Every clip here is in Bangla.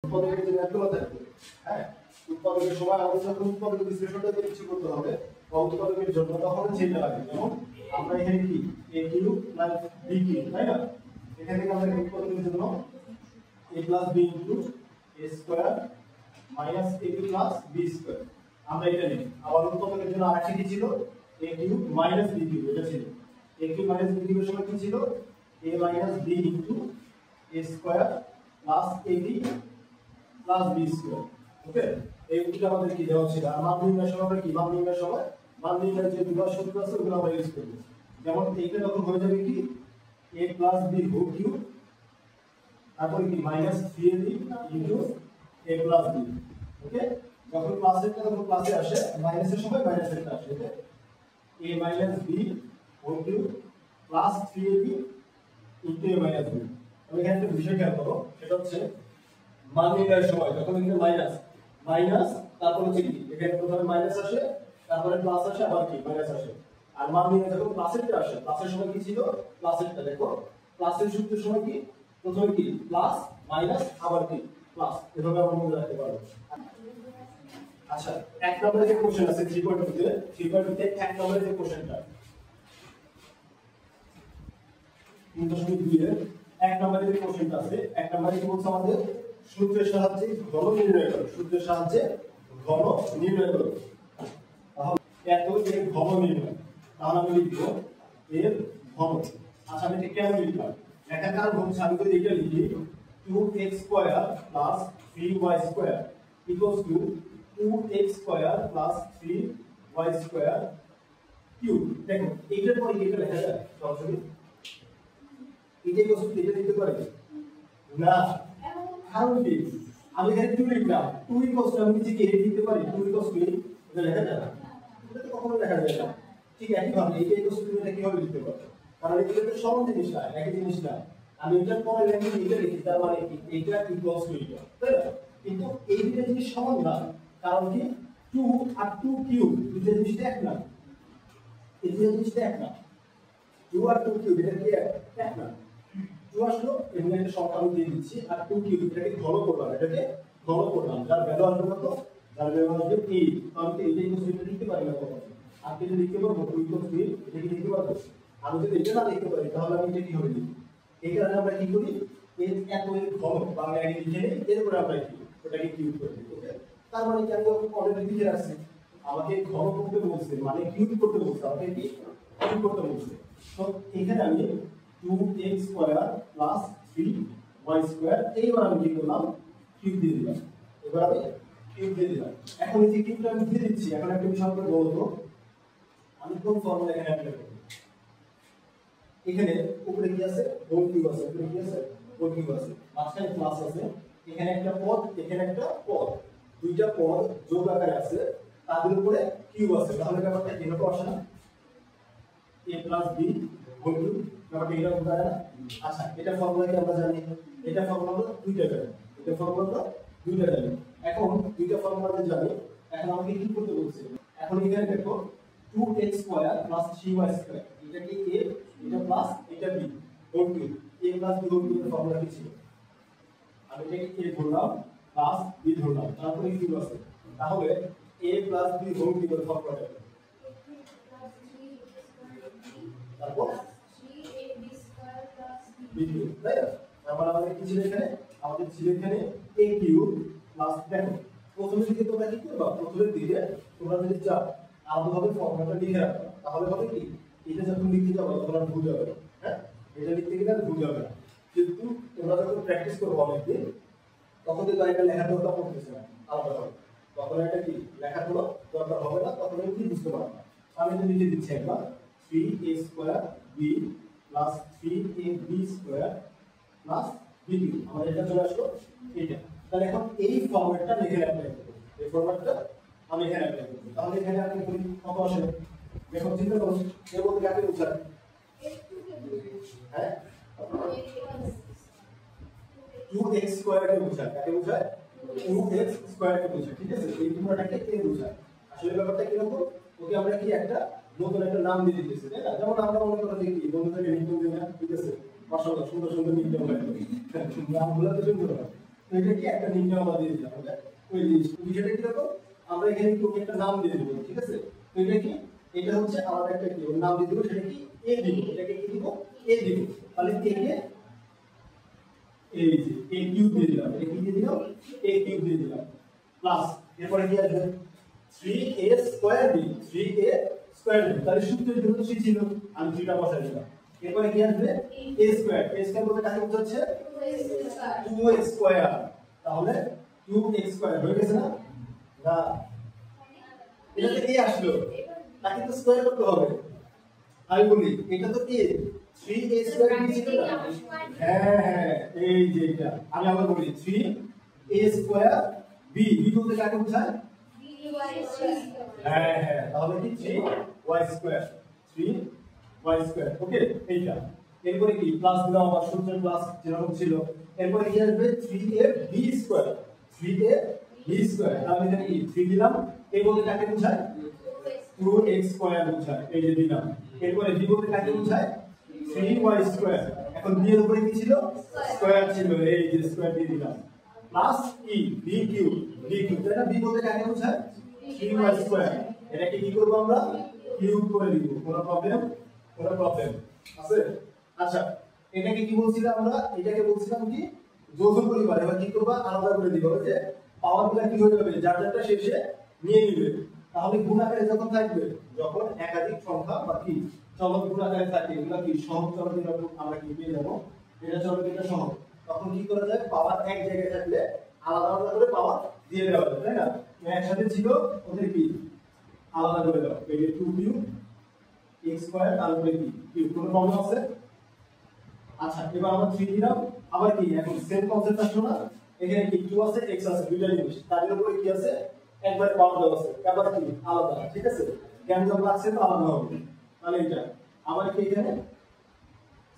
উৎপাদকের জন্য এতগুলো থাকবে। হ্যাঁ, উৎপাদকের সময় আমাদের যখন উৎপাদকের বিশ্লেষণটা কিছু করতে হবে বা উৎপাদকের জন্য তখন যেটা লাগে, যেমন আমরা এখানে কি a cube plus b cube, তাই না? এখান থেকে আমরা উৎপাদকের জন্য a plus b into a square minus ab plus b square আমরা এটা নিই। আবার উৎপাদকের জন্য আরেকটা কি ছিল a cube minus b cube, এটা ছিল a কিউব মাইনাস b কিউবের সময় কি ছিল a minus b into a square plus ab plus b square. Okay, এই উত্তরটা আমাদের কি দেওয়া ছিল। আর মান নির্ণয়ের সময় আমরা কি মান নির্ণয়ের সময় মান নির্ণয়ের যে দুটো সূত্র আছে ওগুলো আমরা ইউজ করব। যেমন এইটা তখন হয়ে যাবে কি a plus b whole cube, তারপরে কি minus 3ab into a plus b। Okay, যখন প্লাসেরটা তখন প্লাসে আসে, মাইনাসের সময় মাইনাসেরটা আসে। Okay, a minus b whole cube plus 3ab into a minus b। আমি এখানে একটা বিষয় খেয়াল করো, সেটা হচ্ছে মান নির্ণয়ের সময় যখন এখানে মাইনাস মাইনাস তারপর হচ্ছে কি এখানে প্রথমে মাইনাস আসে, তারপরে প্লাস আসে, আবার কি মাইনাস আসে। আর মান নির্ণয় যখন প্লাসেরটা আসে, প্লাসের সময় কি ছিল প্লাসেরটা, দেখো প্লাসের সূত্রের সময় কি প্রথমে কি প্লাস মাইনাস আবার কি প্লাস, এভাবে আমরা মনে রাখতে পারবো। আচ্ছা, এক নম্বরে যে কোশ্চেন আছে 3.2 তে 3.2 তে এক নম্বরে যে কোশ্চেনটা 3.2 এর এক নম্বরে যে কোশ্চেনটা আছে, এক নম্বরে কি বলছে আমাদের সূত্রের সাহায্যে ঘন নির্ণয় করো, সূত্রের সাহায্যে ঘন নির্ণয় করো। তাহলে এত এর ঘন নির্ণয়, তাহলে আমি লিখব এর ঘন। আচ্ছা, আমি এটা কেন লিখলাম, লেখার কারণ হচ্ছে আমি যদি এটা লিখি 2x square plus 3y square equals to 2x square plus 3y square cube. দেখো এইটার পরে কি এটা লেখা যায় সরাসরি? এটা ইকুয়ালস টু এটা লিখতে পারি না, কারণ কি আমি এখানে 2 লিখলাম, 2 ইকুয়ালস টু আমি নিচে কি লিখতে পারি 2 ইকুয়ালস টু এটা লেখা যায় না, এটা তো কখনো লেখা যায় না। ঠিক একই ভাবে এটা ইকুয়ালস টু এটা কিভাবে লিখতে পারো, কারণ এটা তো সমান জিনিস না, একই জিনিস না। আমি এটার পরে লেখি এটা লিখি, তার মানে কি এটা ইকুয়ালস টু এটা, তাই না? কিন্তু এই দুটো জিনিস সমান না, কারণ কি 2 আর 2 কিউব দুটো জিনিস এক না, এই দুটো জিনিস এক না। 2 আর 2 কিউব এটা কি এক না। 2 আসলো এবং একটা সংখ্যা আমি দিয়ে দিচ্ছি, আর 2 কিউব এটাকে ঘন করলাম, এটাকে ঘন করলাম, যার ভ্যালু আসবে কত, যার ভ্যালু আসবে 8। আমি তো এইটা ইকুয়ালস টু লিখতে পারি না কত, আর যদি লিখতে পারবো 2 ইকুয়ালস টু এটা কি লিখতে পারবো? আমি যদি এটা না লিখতে পারি তাহলে আমি এটা কিভাবে লিখব? এই কারণে আমরা কি করি, এর এত এর ঘন বাংলা আগে লিখে নেই, এরপরে আমরা কি ওটাকে কিউব করে দিই। ওকে, তার মানে কি আমি অলরেডি লিখে রাখছি, আমাকে ঘন করতে বলছে মানে কিউব করতে বলছে, আমাকে কি কিউব করতে বলছে। তো এখানে আমি 2x square plus 3y square এইবার আমি কি করলাম কিউব দিয়ে দিলাম, এবার আমি কিউব দিয়ে দিলাম। এখন এই যে কিউবটা আমি দিয়ে দিচ্ছি, এখন একটা বিষয় আপনাদের বলবো, আমি কোন ফর্মুলা এখানে অ্যাপ্লাই করব। এখানে উপরে কি আছে হোল কিউব আছে, উপরে কি আছে হোল কিউব আছে, মাঝখানে প্লাস আছে, এখানে একটা পদ এখানে একটা পদ, দুইটা পদ যোগ আকারে আছে, তাদের উপরে কিউব আছে, তাহলে ব্যাপারটা এভাবে আসে না a plus b whole cube, ব্যাপারটা এরকম হয় না? আচ্ছা, এটা ফর্মুলা কি আমরা জানি, এটা ফর্মুলা আমরা দুইটা জানি, এটা ফর্মুলা আমরা দুইটা জানি। এখন দুইটা ফর্মুলা জানি, এখন আমাকে কি করতে বলছে, এখন এখানে দেখো 2x square plus 3y square, এটা কি a, এটা প্লাস এটা b whole cube, a plus b whole কিউবের ফর্মুলা কি ছিল, আমি এটাকে a ধরলাম প্লাস b ধরলাম, তারপরে কিউব আছে, তাহলে a প্লাস b হোল কিউবের ফর্মুলাটা তারপর 3ab square plus b cube, তাই না? তারপর আমাদের কি ছিল এখানে, আমাদের ছিল এখানে a কিউব প্লাস, দেখো প্রথমে দিকে তোমরা কি করবা, প্রথমের দিকে তোমরা যদি চাও আলাদাভাবে ফর্মুলাটা লিখে রাখো, তাহলে হবে কি এটা যখন লিখতে যাবে তখন আর ভুল যাবে না। হ্যাঁ, এটা লিখতে গেলে আর ভুল যাবে না, কিন্তু তোমরা যখন প্র্যাকটিস করবে অনেকদিন তখন তো এটা লেখার দরকার পড়তেছে না আলাদাভাবে, তখন এটা কি লেখার কোনো দরকার হবে না, তখন কি বুঝতে পারবে না। আমি তো লিখে দিচ্ছি একবার 3a square b plus 3ab square plus b cube, আমাদের এটা চলে আসলো এটা। তাহলে এখন এই ফরম্যাটটা লিখে অ্যাপ্লাই করব, এই ফরম্যাটটা আমি এখানে অ্যাপ্লাই করব, তাহলে এখানে আপনি করি কত আসে, দেখো চিন্তা করুন এর মধ্যে কাকে বোঝায়, হ্যাঁ 2x স্কয়ার কে বোঝায়, কাকে বোঝায় 2x স্কয়ার কে বোঝায়, ঠিক আছে? এই পুরোটাকে কে বোঝায়, আসলে ব্যাপারটা কি রকম, ওকে আমরা কি একটা নতুন একটা নাম দিয়ে দিতেছি, তাই না? যেমন আমরা মনে করি কি বন্ধুদেরকে নিকনেম দেই না, ঠিক আছে, মাশাআল্লাহ সুন্দর সুন্দর নিকনেম হয়, নামগুলো তো সুন্দর হয়, তো এটা কি একটা নির্ণয় আমরা দিয়ে দিলাম ওকে ওই বিষয়টা কি দেখো আমরা এখানে একটু একটা নাম দিয়ে দেব ঠিক আছে তো এটা কি এটা হচ্ছে আমাদের একটা কি নাম দিয়ে দেব সেটা কি এ দিব এটাকে কি দিব এ দিব তাহলে কে কে এই যে a কিউব দিয়ে দিলাম এটা কি দিয়ে দিলাম a কিউব দিয়ে দিলাম প্লাস এরপরে কি আসবে 3a square b 3a square b তাহলে সূত্রের জন্য 3 ছিল আমি 3টা বসাই দিলাম এরপরে কি আসবে a স্কয়ার বলতে কাকে বোঝাচ্ছে 2x স্কয়ার তাহলে 2x স্কয়ার হয়ে গেছে না না এটা কি আসলো তাকে তো স্কয়ার করতে হবে আমি বলি এটা তো কি 3a স্কয়ার b ছিল না হ্যাঁ এই যে এটা আমি আবার বলি 3a স্কয়ার b বলতে কাকে বোঝায় হ্যাঁ তাহলে কি 3y স্কয়ার 3y স্কয়ার ওকে এইটা এরপরে কি প্লাস দিলাম আবার সূত্রের প্লাস যেরকম ছিল এরপরে কি আসবে 3ab স্কয়ার 3ab স্কয়ার তাহলে এখানে কি 3 দিলাম এই বলতে কাকে বোঝায় 2x স্কয়ার বোঝায় এই যে দিলাম এরপরে b বলতে কাকে বোঝায় 3y স্কয়ার এখন b এর উপরে কি ছিল স্কয়ার ছিল এই যে স্কয়ার দিয়ে দিলাম প্লাস e b কিউব তাই না b বলতে কাকে বোঝায় 3y স্কয়ার এটাকে কি করব আমরা কিউব করে দিব কোনো প্রবলেম আছে আচ্ছা এটাকে কি বলছিলাম আমরা এটাকে বলছিলাম কি যৌথ পরিবার এবার কি করব আলাদা করে দিব যে পাওয়ারগুলো কি হয়ে যাবে যার যারটা শেষে নিয়ে নিবে তাহলে গুণ আকারে যখন থাকবে যখন একাধিক সংখ্যা বা কি চলক গুণ আকারে থাকে এগুলো কি সহজ চলক আমরা কি পেয়ে যাব এটা চলক এটা সহজ তখন কি করা যায় পাওয়ার এক জায়গায় থাকলে আলাদা আলাদা করে পাওয়ার দিয়ে দেওয়া যায় তাই না একসাথে ছিল ওদের কি আলাদা করে দাও এই যে 2 x স্কয়ার তারপরে কি কিউব কোনো প্রবলেম আছে আচ্ছা এবার আমরা 3 দিলাম আবার কি এখন সেম কনসেপ্ট আসলো না এখানে কি 2 আছে x আছে দুইটা জিনিস তার উপরে কি আছে একবার পাওয়ার দেওয়া আছে আবার কি আলাদা ঠিক আছে জ্ঞান যখন লাগছে তো আলাদা হবে তাহলে এটা আবার কি এখানে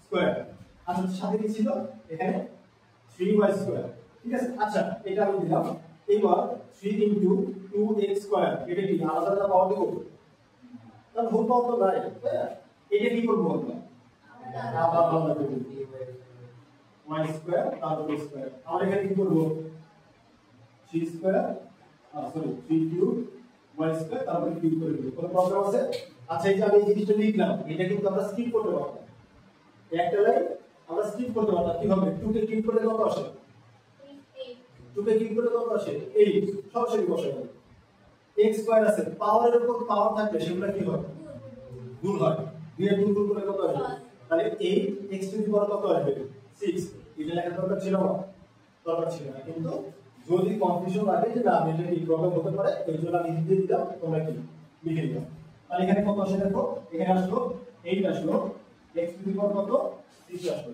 স্কয়ার আচ্ছা সাথে কি ছিল এখানে 3y স্কয়ার ঠিক আছে আচ্ছা এটা আমি দিলাম এবার 3 ইনটু 2x স্কয়ার এটা কি আলাদা আলাদা পাওয়ার দেব তাহলে হোল পাওয়ার তো নাই এটা কি করব আমরা আলাদা আলাদা করব y স্কয়ার তারপর স্কয়ার আমরা এখানে কি করব 3 square sorry 3 cube y square তারপর কিউব করে দেব কোনো প্রবলেম আছে আচ্ছা এই যে আমি এই জিনিসটা লিখলাম এটা কিন্তু আমরা স্কিপ করতে পারবো একটা লাইন আমরা স্কিপ করতে পারবো কিভাবে 2 কে কিউব করলে কত আসে 2 কে কিউব করলে কত আসে 8 সরাসরি বসাবো x স্কয়ার আছে পাওয়ারের উপর পাওয়ার থাকলে সেগুলো কি হয় গুণ হয় 2 এর গুণ করলে কত আসবে তাহলে 8 x টু দি পাওয়ার কত আসবে 6 এটা লেখার দরকার ছিল না কিন্তু যদি কনফিউশন লাগে যে না এটা কি প্রবলেম হতে পারে এই জন্য আমি লিখে দিলাম তোমরা কি লিখে দিও তাহলে এখানে কত আসে দেখো এখানে আসলো 8 আসলো x টু দি পাওয়ার কত 6 আসলো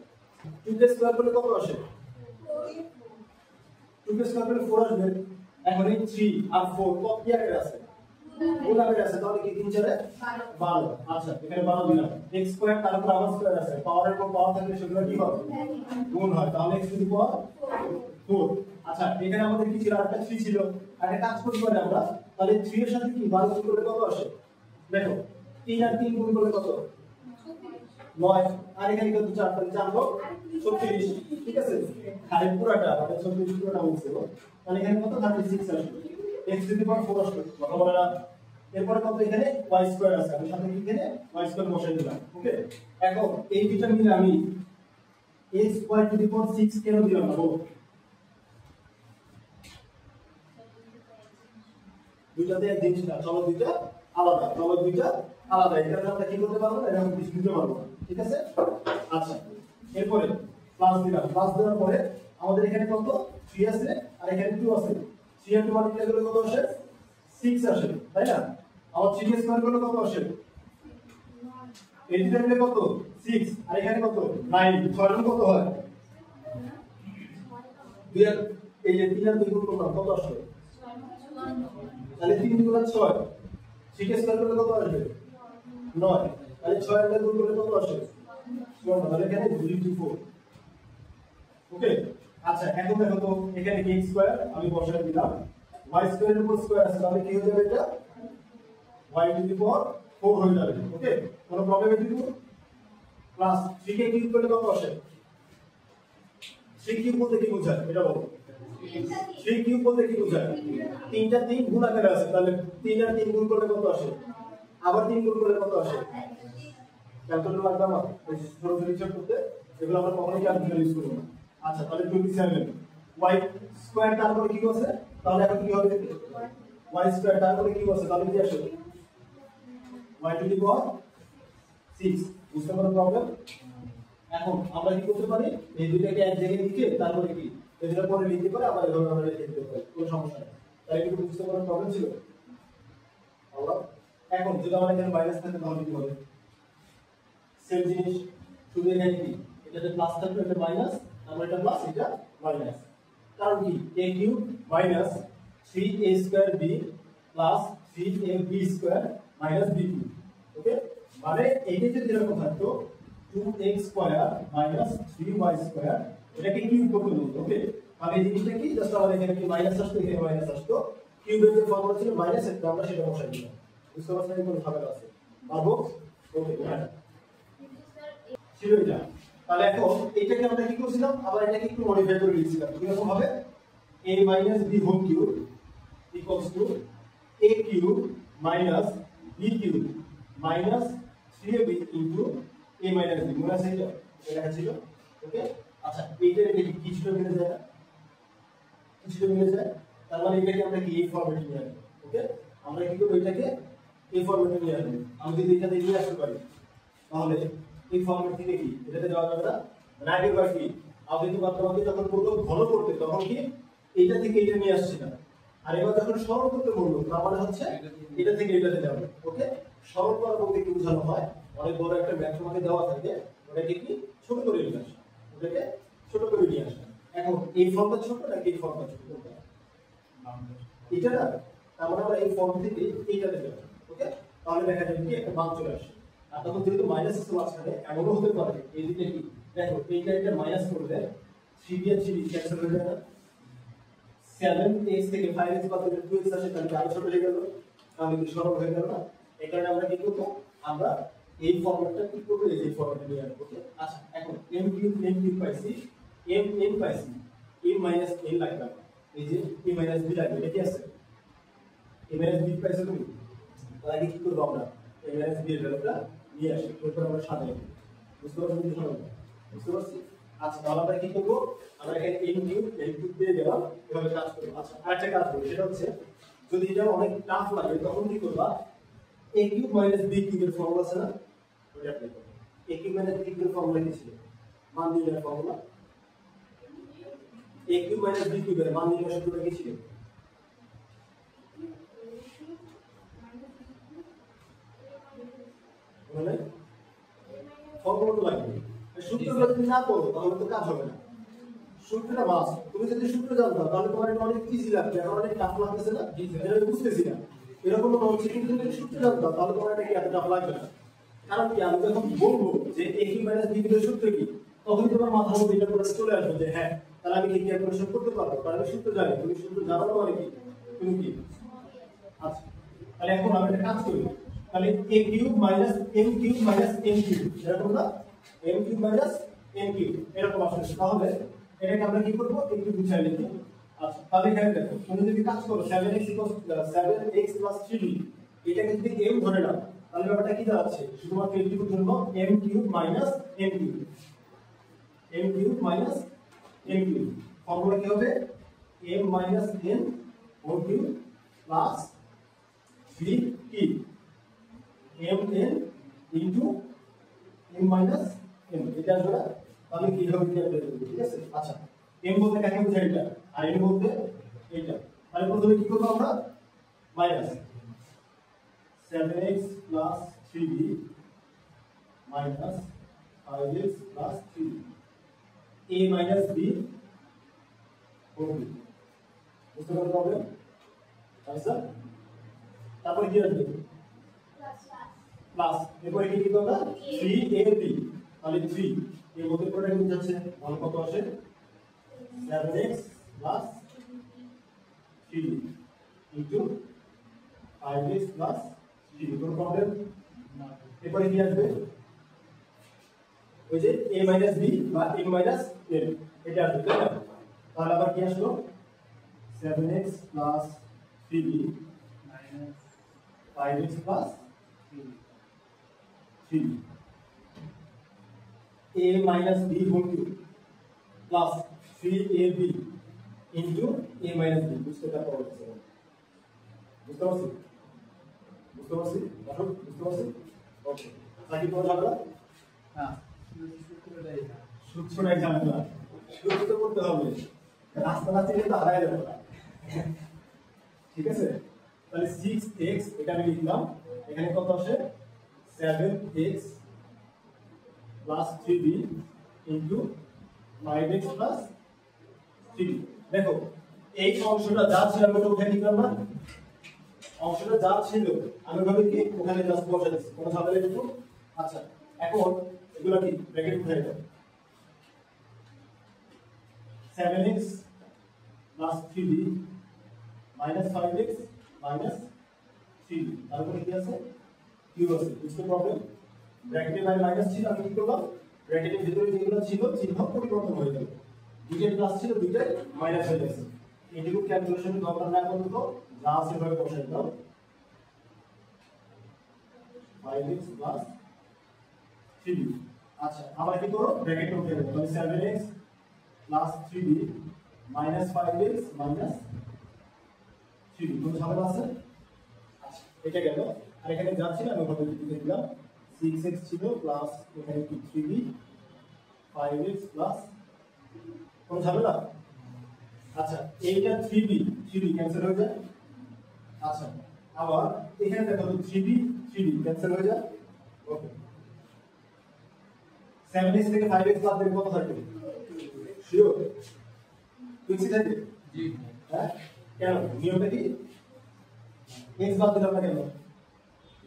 2 কে স্কয়ার করলে কত আসে 2 কে স্কয়ার করলে 4 আসবে এখন এই 3 আর 4 কত কি আকারে আছে গুণ আকারে আছে তাহলে কি 3 4 12 আচ্ছা এখানে 12 দিলাম x স্কয়ার তারপর আবার স্কয়ার আছে পাওয়ারের উপর পাওয়ার থাকলে সেগুলো কি হবে গুণ হয় তাহলে x টু দি পাওয়ার 4 আচ্ছা এখানে আমাদের কি ছিল আরেকটা 3 ছিল আরেকটা কাজ করতে পারি আমরা তাহলে 3 এর সাথে কি 12 গুণ করলে কত আসে দেখো 3 আর 3 গুণ করলে কত 9 আর এখানে কত 4 তাহলে 4 হোক 36 ঠিক আছে খালি পুরোটা মানে 36 পুরোটা বলছে তাহলে এখানে কত 36 আসবে x টু দি পাওয়ার 4 আসবে কথা বলে না এরপরে কত এখানে y স্কয়ার আছে আমি সাথে কি এখানে y স্কয়ার বসাই দিলাম ওকে এখন এই দুটো মিলে আমি x y টু দি পাওয়ার 6 কেন দিলাম না বল দুইটাতে এক জিনিস না চলো দুইটা আলাদা এটা আমরা কি করতে পারবো না এরকম কিছু দিতে পারবো ঠিক আছে আচ্ছা এরপরে প্লাস দেওয়ার পরে আমাদের এখানে কত 3 আছে আর এখানে 2 আছে 3 আর 2 মাল্টিপ্লাই করলে কত আসে 6 আসে তাই না আর 3 কে স্কয়ার করলে কত আসে এই দুটো মিলে কত 6 আর এখানে কত 9 6 এর কত হয় 2 আর এই যে 3 আর 2 গুণ করলাম কত আসে তাহলে 3 গুণ 6 6 কে স্কয়ার করলে কত আসবে 9 তাহলে 6 এর গুণ করলে কত আসে 4 তাহলে এখানে 24 ওকে আচ্ছা এখন দেখো তো এখানে কি x স্কয়ার আমি বসাই দিলাম y স্কয়ারের উপর স্কয়ার আছে তাহলে কি হয়ে যাবে এটা y টু দি পাওয়ার 4 হয়ে যাবে ওকে কোনো প্রবলেম নেই কিন্তু প্লাস 3 কে কিউব করলে কত আসে 3 কিউব বলতে কি বোঝায় এটা বলো 3 কিউব বলতে কি বোঝায়? 3টা 3 গুণ আকারে আছে, তাহলে 3 আর 3 গুণ করলে কত আসে? আবার 3 গুণ করলে কত আসে? ক্যালকুলেটর লাগবে আমার এই সরাসরি হিসাব করতে, এগুলো আমরা কখনোই ক্যালকুলেটর ইউজ করব না। আচ্ছা, তাহলে 27 y স্কয়ার তারপরে কি আছে? তাহলে এখন কি হবে? y স্কয়ার তারপরে কি আছে? তাহলে কি আসে? y টু দি পাওয়ার 6। বুঝতে পারো প্রবলেম? এখন আমরা কি করতে পারি? এই দুইটাকে এক জায়গায় লিখে তারপরে কি এদের পরে লিখতে পারি, আবার এভাবে আমরা লিখে দিতে পারি, কোনো সমস্যা নেই। তাই কি বুঝতে পারো প্রবলেম ছিল? আবার এখন যদি আমরা এখানে মাইনাস থাকে তাহলে কি হবে? সেম জিনিস, শুধু এখানে কি এটাতে প্লাস থাকবে, এটা মাইনাস, আমরা এটা প্লাস এটা মাইনাস। কারণ কি a cube minus 3a square b plus 3ab square minus b cube. Okay, মানে এইটা যদি এরকম থাকতো 2x square minus 3y square, এটাকে কিউব করতে বলতো। ওকে, মানে এই জিনিসটা কি জাস্ট আমাদের এখানে কি মাইনাস আসতো, এখানে মাইনাস আসতো, কিউবের যে ফর্মুলা ছিল মাইনাস, এটা আমরা সেটা বসাই দিলাম। বুঝতে পারছেন কোন ঝামেলা আছে? পারবো? ওকে, হ্যাঁ ছিল এটা। তাহলে এখন এটাকে আমরা কি করছিলাম, আবার এটাকে একটু মডিফাই করে লিখছিলাম। কিরকম হবে? a - b whole cube equals to a cube minus b cube minus 3ab into a minus b। মনে আছে এটা? এটা লেখা ছিল। ওকে, আচ্ছা এইটা এটা কিছুটা মিলে যায় না? কিছুটা মিলে যায়, তার মানে এটাকে আমরা কি এই ফরম্যাটে নিয়ে আসবো। ওকে, আমরা কি করব? এটাকে এই ফরম্যাটে নিয়ে আসবো। আমি যদি এখানে নিয়ে আসতে পারি তাহলে এই ফর্মেট থেকে কি এটাতে যাওয়া যাবে না? মানে আগের বার কি আগে তো বাদবাকি যখন করলো ঘন করতে তখন কি এইটা থেকে এটা নিয়ে আসছে না, আর এবার যখন সরল করতে বললো তার মানে হচ্ছে এটা থেকে এটাতে যাবে। ওকে, সরল করা বলতে কি বোঝানো হয়? অনেক বড় একটা ম্যাথ তোমাকে দেওয়া থাকে, ওটাকে কি ছোট করে নিয়ে আসা, ওটাকে ছোট করে নিয়ে আসা। এখন এই ফর্মটা ছোট নাকি এই ফর্মটা ছোট? এটা না, তার মানে আমরা এই ফর্ম থেকে এইটাতে যাবো। ওকে, তাহলে দেখা যাবে কি একটা মান চলে আসে। আর তখন যেহেতু মাইনাস আছে মাঝখানে, এমনও হতে পারে এই দিকে কি দেখো এইটা এটা মাইনাস করলে 3b আর 3b ক্যান্সেল হয়ে যায় না? 7x থেকে 5x বাদ দিলে 2x আসে, তাহলে আরো ছোট হয়ে গেল, তাহলে কি সরল হয়ে গেল না? এই কারণে আমরা কি করব? আমরা এই ফর্মুলাটা কি করব? এই ফর্মুলাটা নিয়ে আসবো। ওকে, আচ্ছা এখন m কিউব পাইছি, m পাইছি, m মাইনাস n লাগবে, এই যে a মাইনাস b লাগবে, এটা কি আছে? a মাইনাস b পাইছো তুমি, তাহলে কি করব? আমরা a মাইনাস b এর ভ্যালুটা নিয়ে আসি, এরপর আমরা সাজাই। বুঝতে পারছেন কি সবাই? বুঝতে পারছি? আচ্ছা, তাহলে আমরা কি করব? আমরা এখানে n কিউব দিয়ে গেলাম, এভাবে কাজ করব। আচ্ছা, আরেকটা কাজ করব, সেটা হচ্ছে যদি এটা অনেক টাফ লাগে তখন কি করবা? a কিউব মাইনাস b কিউবের ফর্মুলা আছে না, ওটা অ্যাপ্লাই করব। a কিউব মাইনাস b কিউবের ফর্মুলা কি ছিল? মান নির্ণয়ের formula. a cube minus b কিউবের মান নির্ণয়ের সূত্রটা কি ছিল? মানে ফর্মুলা তো লাগবে, সূত্রটা যদি না পড়ো তাহলে তো কাজ হবে না। সূত্রটা মাস, তুমি যদি সূত্র জানতো তাহলে তোমার এটা অনেক ইজি লাগবে, এখন অনেক টাফ লাগতেছে না, যেটা বুঝতেছি না এরকম মনে হচ্ছে। কিন্তু যদি সূত্র জানতো তাহলে তোমার এটা কি এত টাফ লাগবে না। কারণ কি আমি যখন বলবো যে a কিউব মাইনাস b কিউবের সূত্র কি, তখন তোমার মাথার মধ্যে এটা করে চলে আসবে যে হ্যাঁ তাহলে আমি কি ক্যালকুলেশন করতে পারবো, কারণ আমি সূত্র জানি। তুমি সূত্র জানো না মানে কি তুমি কি? আচ্ছা, তাহলে এখন আমরা একটা কাজ করি, তাহলে a cube minus m cube minus n cube, এরকম না? m cube minus n cube এরকম আসছে। তাহলে এটাকে আমরা কি করব? একটু বুঝাই লিখি। আচ্ছা, তাহলে এখানে দেখো তুমি যদি কাজ করো 7x 3b, এটাকে যদি m ধরে নাও তাহলে ব্যাপারটা কি দাঁড়াচ্ছে? শুধুমাত্র এইটুকুর জন্য m cube minus n cube, m cube minus n cube formula কি হবে? m minus n whole cube plus 3 কি m n into m minus n, এটা আসলে তাহলে কি হবে? ঠিক আছে। আচ্ছা, m বলতে কাকে বোঝায়? এটা, আর n বলতে এটা। তাহলে প্রথমে কি করব? আমরা minus 7x plus 3b minus 5x plus 3b, a minus b whole cube. বুঝতে পারলে প্রবলেম? আচ্ছা, তারপরে কি আসবে? প্লাস, এরপরে কি লিখব আমরা? 3ab, তাহলে 3 এর মধ্যে পুরোটা কি যাচ্ছে? তাহলে কত আসে? 7x plus 3 into 5x plus 3। কোনো প্রবলেম? এরপরে কি আসবে? ওই যে a মাইনাস b বা m মাইনাস n, এটা আসবে, তাই না? তাহলে আবার কি আসলো? 7x plus 3b minus 5x plus 3b a minus b whole cube plus 3ab into a minus b বুঝতে পারছি বুঝতে পারছি ওকে বাকি কোন ঝামেলা হ্যাঁ সূত্রটা ঝামেলা সূত্র করতে হবে রাস্তা থেকে তো হারায় যাবে না ঠিক আছে তাহলে 6x এটা আমি লিখলাম এখানে কত আসে 7x plus 3b into 5x plus 3b দেখো এই অংশটা যা ছিল আমি ওটা উঠে নিলাম না অংশটা যা ছিল আমি ভাবে কি ওখানে জাস্ট বসে দিচ্ছি কোনো ঝামেলা নেই তো আচ্ছা এখন এগুলো কি ব্র্যাকেট উঠাই দাও 7x plus 3b minus 5x minus 3b তারপরে কি আছে কিউ আছে বুঝতে প্রবলেম ব্র্যাকেটে মাইনাস ছিল আমি কি করলাম ব্র্যাকেটের ভিতরে যেগুলো ছিল চিহ্ন পরিবর্তন হয়ে গেল দুইটা প্লাস ছিল দুইটাই মাইনাস হয়ে গেছে এটুকু ক্যালকুলেশন দরকার না করলে তো যা আছে ভাবে বসাই দাও 5x plus 3b আচ্ছা আবার কি করো ব্র্যাকেট উঠে দাও তাহলে 7x plus 3b minus 5x minus 3b কোন ঝামেলা আছে আচ্ছা এটা গেল আর এখানে যা ছিল আমি ওভাবে লিখে দিলাম 6x ছিল প্লাস এখানে কি 3b 5x প্লাস কোন ঝামেলা আচ্ছা এইটা 3b ক্যান্সেল হয়ে যায় আচ্ছা আবার এখানে দেখো 3b ক্যান্সেল হয়ে যায় ওকে 7x থেকে 5x বাদ দিলে কত থাকবে শিওর ফিক্সড থাকে জি হ্যাঁ কেন নিয়মটা কি x বাদ দিলাম না কেন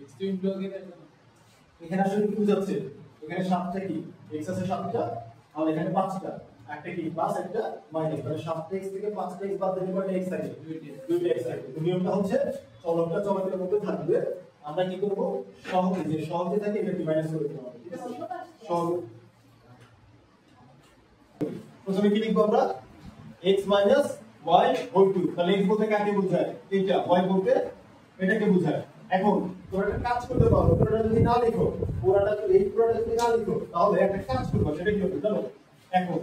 এক্সট্রিম ব্লকে দেখো এখানে আসলে কি বুঝাচ্ছে এখানে 7টা কি x আছে 7টা আর এখানে 5টা একটা কি প্লাস একটা মাইনাস তাহলে 7x থেকে 5টা x বাদ দিলে কয়টা x থাকে দুইটা x থাকে তো নিয়মটা হচ্ছে চলকটা চলকের মধ্যে থাকবে আমরা কি করব সহজে থাকে এটা কি মাইনাস করে দিতে হবে ঠিক আছে সহজ প্রথমে কি লিখব আমরা x y হোল কিউব তাহলে x বলতে কাকে বোঝায় এটা y বলতে এটাকে বোঝায় এখন তোমরা একটা কাজ করতে পারো পুরোটা যদি না লিখো পুরোটা যদি না লিখো তাহলে একটা কাজ করবে সেটা কি হবে জানো এখন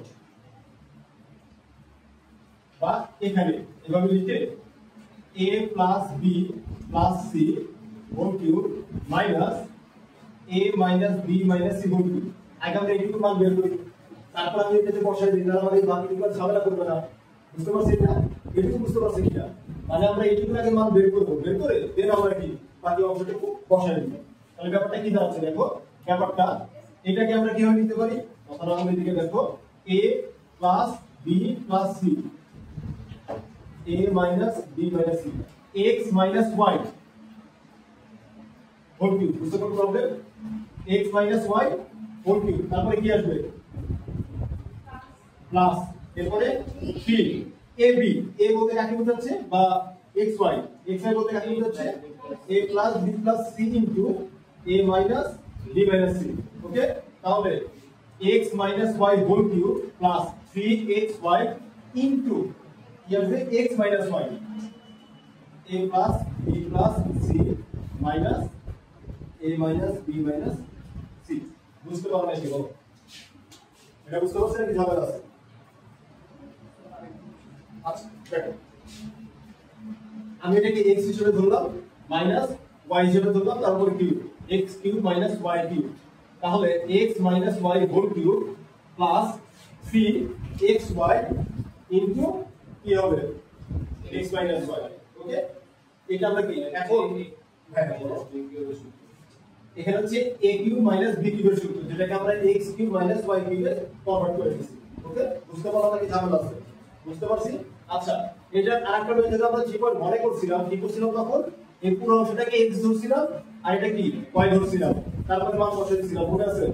বা এখানে এভাবে লিখে a plus b plus c whole cube minus a minus b minus c whole cube আগে আমরা এইটুকু মান বের করি তারপর আমি এটাতে বসাই দিই না আমাদের বাকিটুকু ঝামেলা করবে না বুঝতে পারছি না এটুকু বুঝতে পারছি কিনা মানে আমরা এইটুকু আগে মান বের করব বের করে দেন আমরা কি বাকি অংশটুকু বসাই দিব তাহলে ব্যাপারটা কি দাঁড়াচ্ছে দেখো ব্যাপারটা এটাকে আমরা কিভাবে নিতে পারি অথবা আমরা এদিকে দেখো a plus b plus c a minus b minus c x minus y whole cube বুঝতে পারছো problem x minus y whole cube তারপরে কি আসবে প্লাস এরপরে 3 ab a বলতে কাকে বোঝাচ্ছে বা xy বলতে কাকে বোঝাচ্ছে a plus b plus c into a minus b minus c ওকে তাহলে x minus y whole cube plus 3xy into কি আসবে x minus y a plus b plus c minus a minus b minus c বুঝতে পারো না কি বলো এটা বুঝতে পারছেন কি ঝামেলা আছে আচ্ছা দেখো আমি এটাকে x হিসেবে ধরলাম মাইনাস y হিসেবে ধরলাম তারপর cube x cube minus y cube তাহলে x minus y whole cube plus 3xy into কি হবে x মাইনাস y ওকে এটা আমরা কি এখন এখানে হচ্ছে a কিউব মাইনাস b কিউবের সূত্র যেটাকে আমরা x কিউব মাইনাস y কিউবে কনভার্ট করে দিয়েছি ওকে বুঝতে পারলাম নাকি ঝামেলা আছে বুঝতে পারছি আচ্ছা এটা আরেকটা মেথড আমরা যে পয়েন্ট মনে করছিলাম কি করছিলাম তখন এই পুরো অংশটাকে x ধরছিলাম আর এটা কি y ধরছিলাম তারপরে মান বসিয়ে দিয়েছিলাম মনে আছে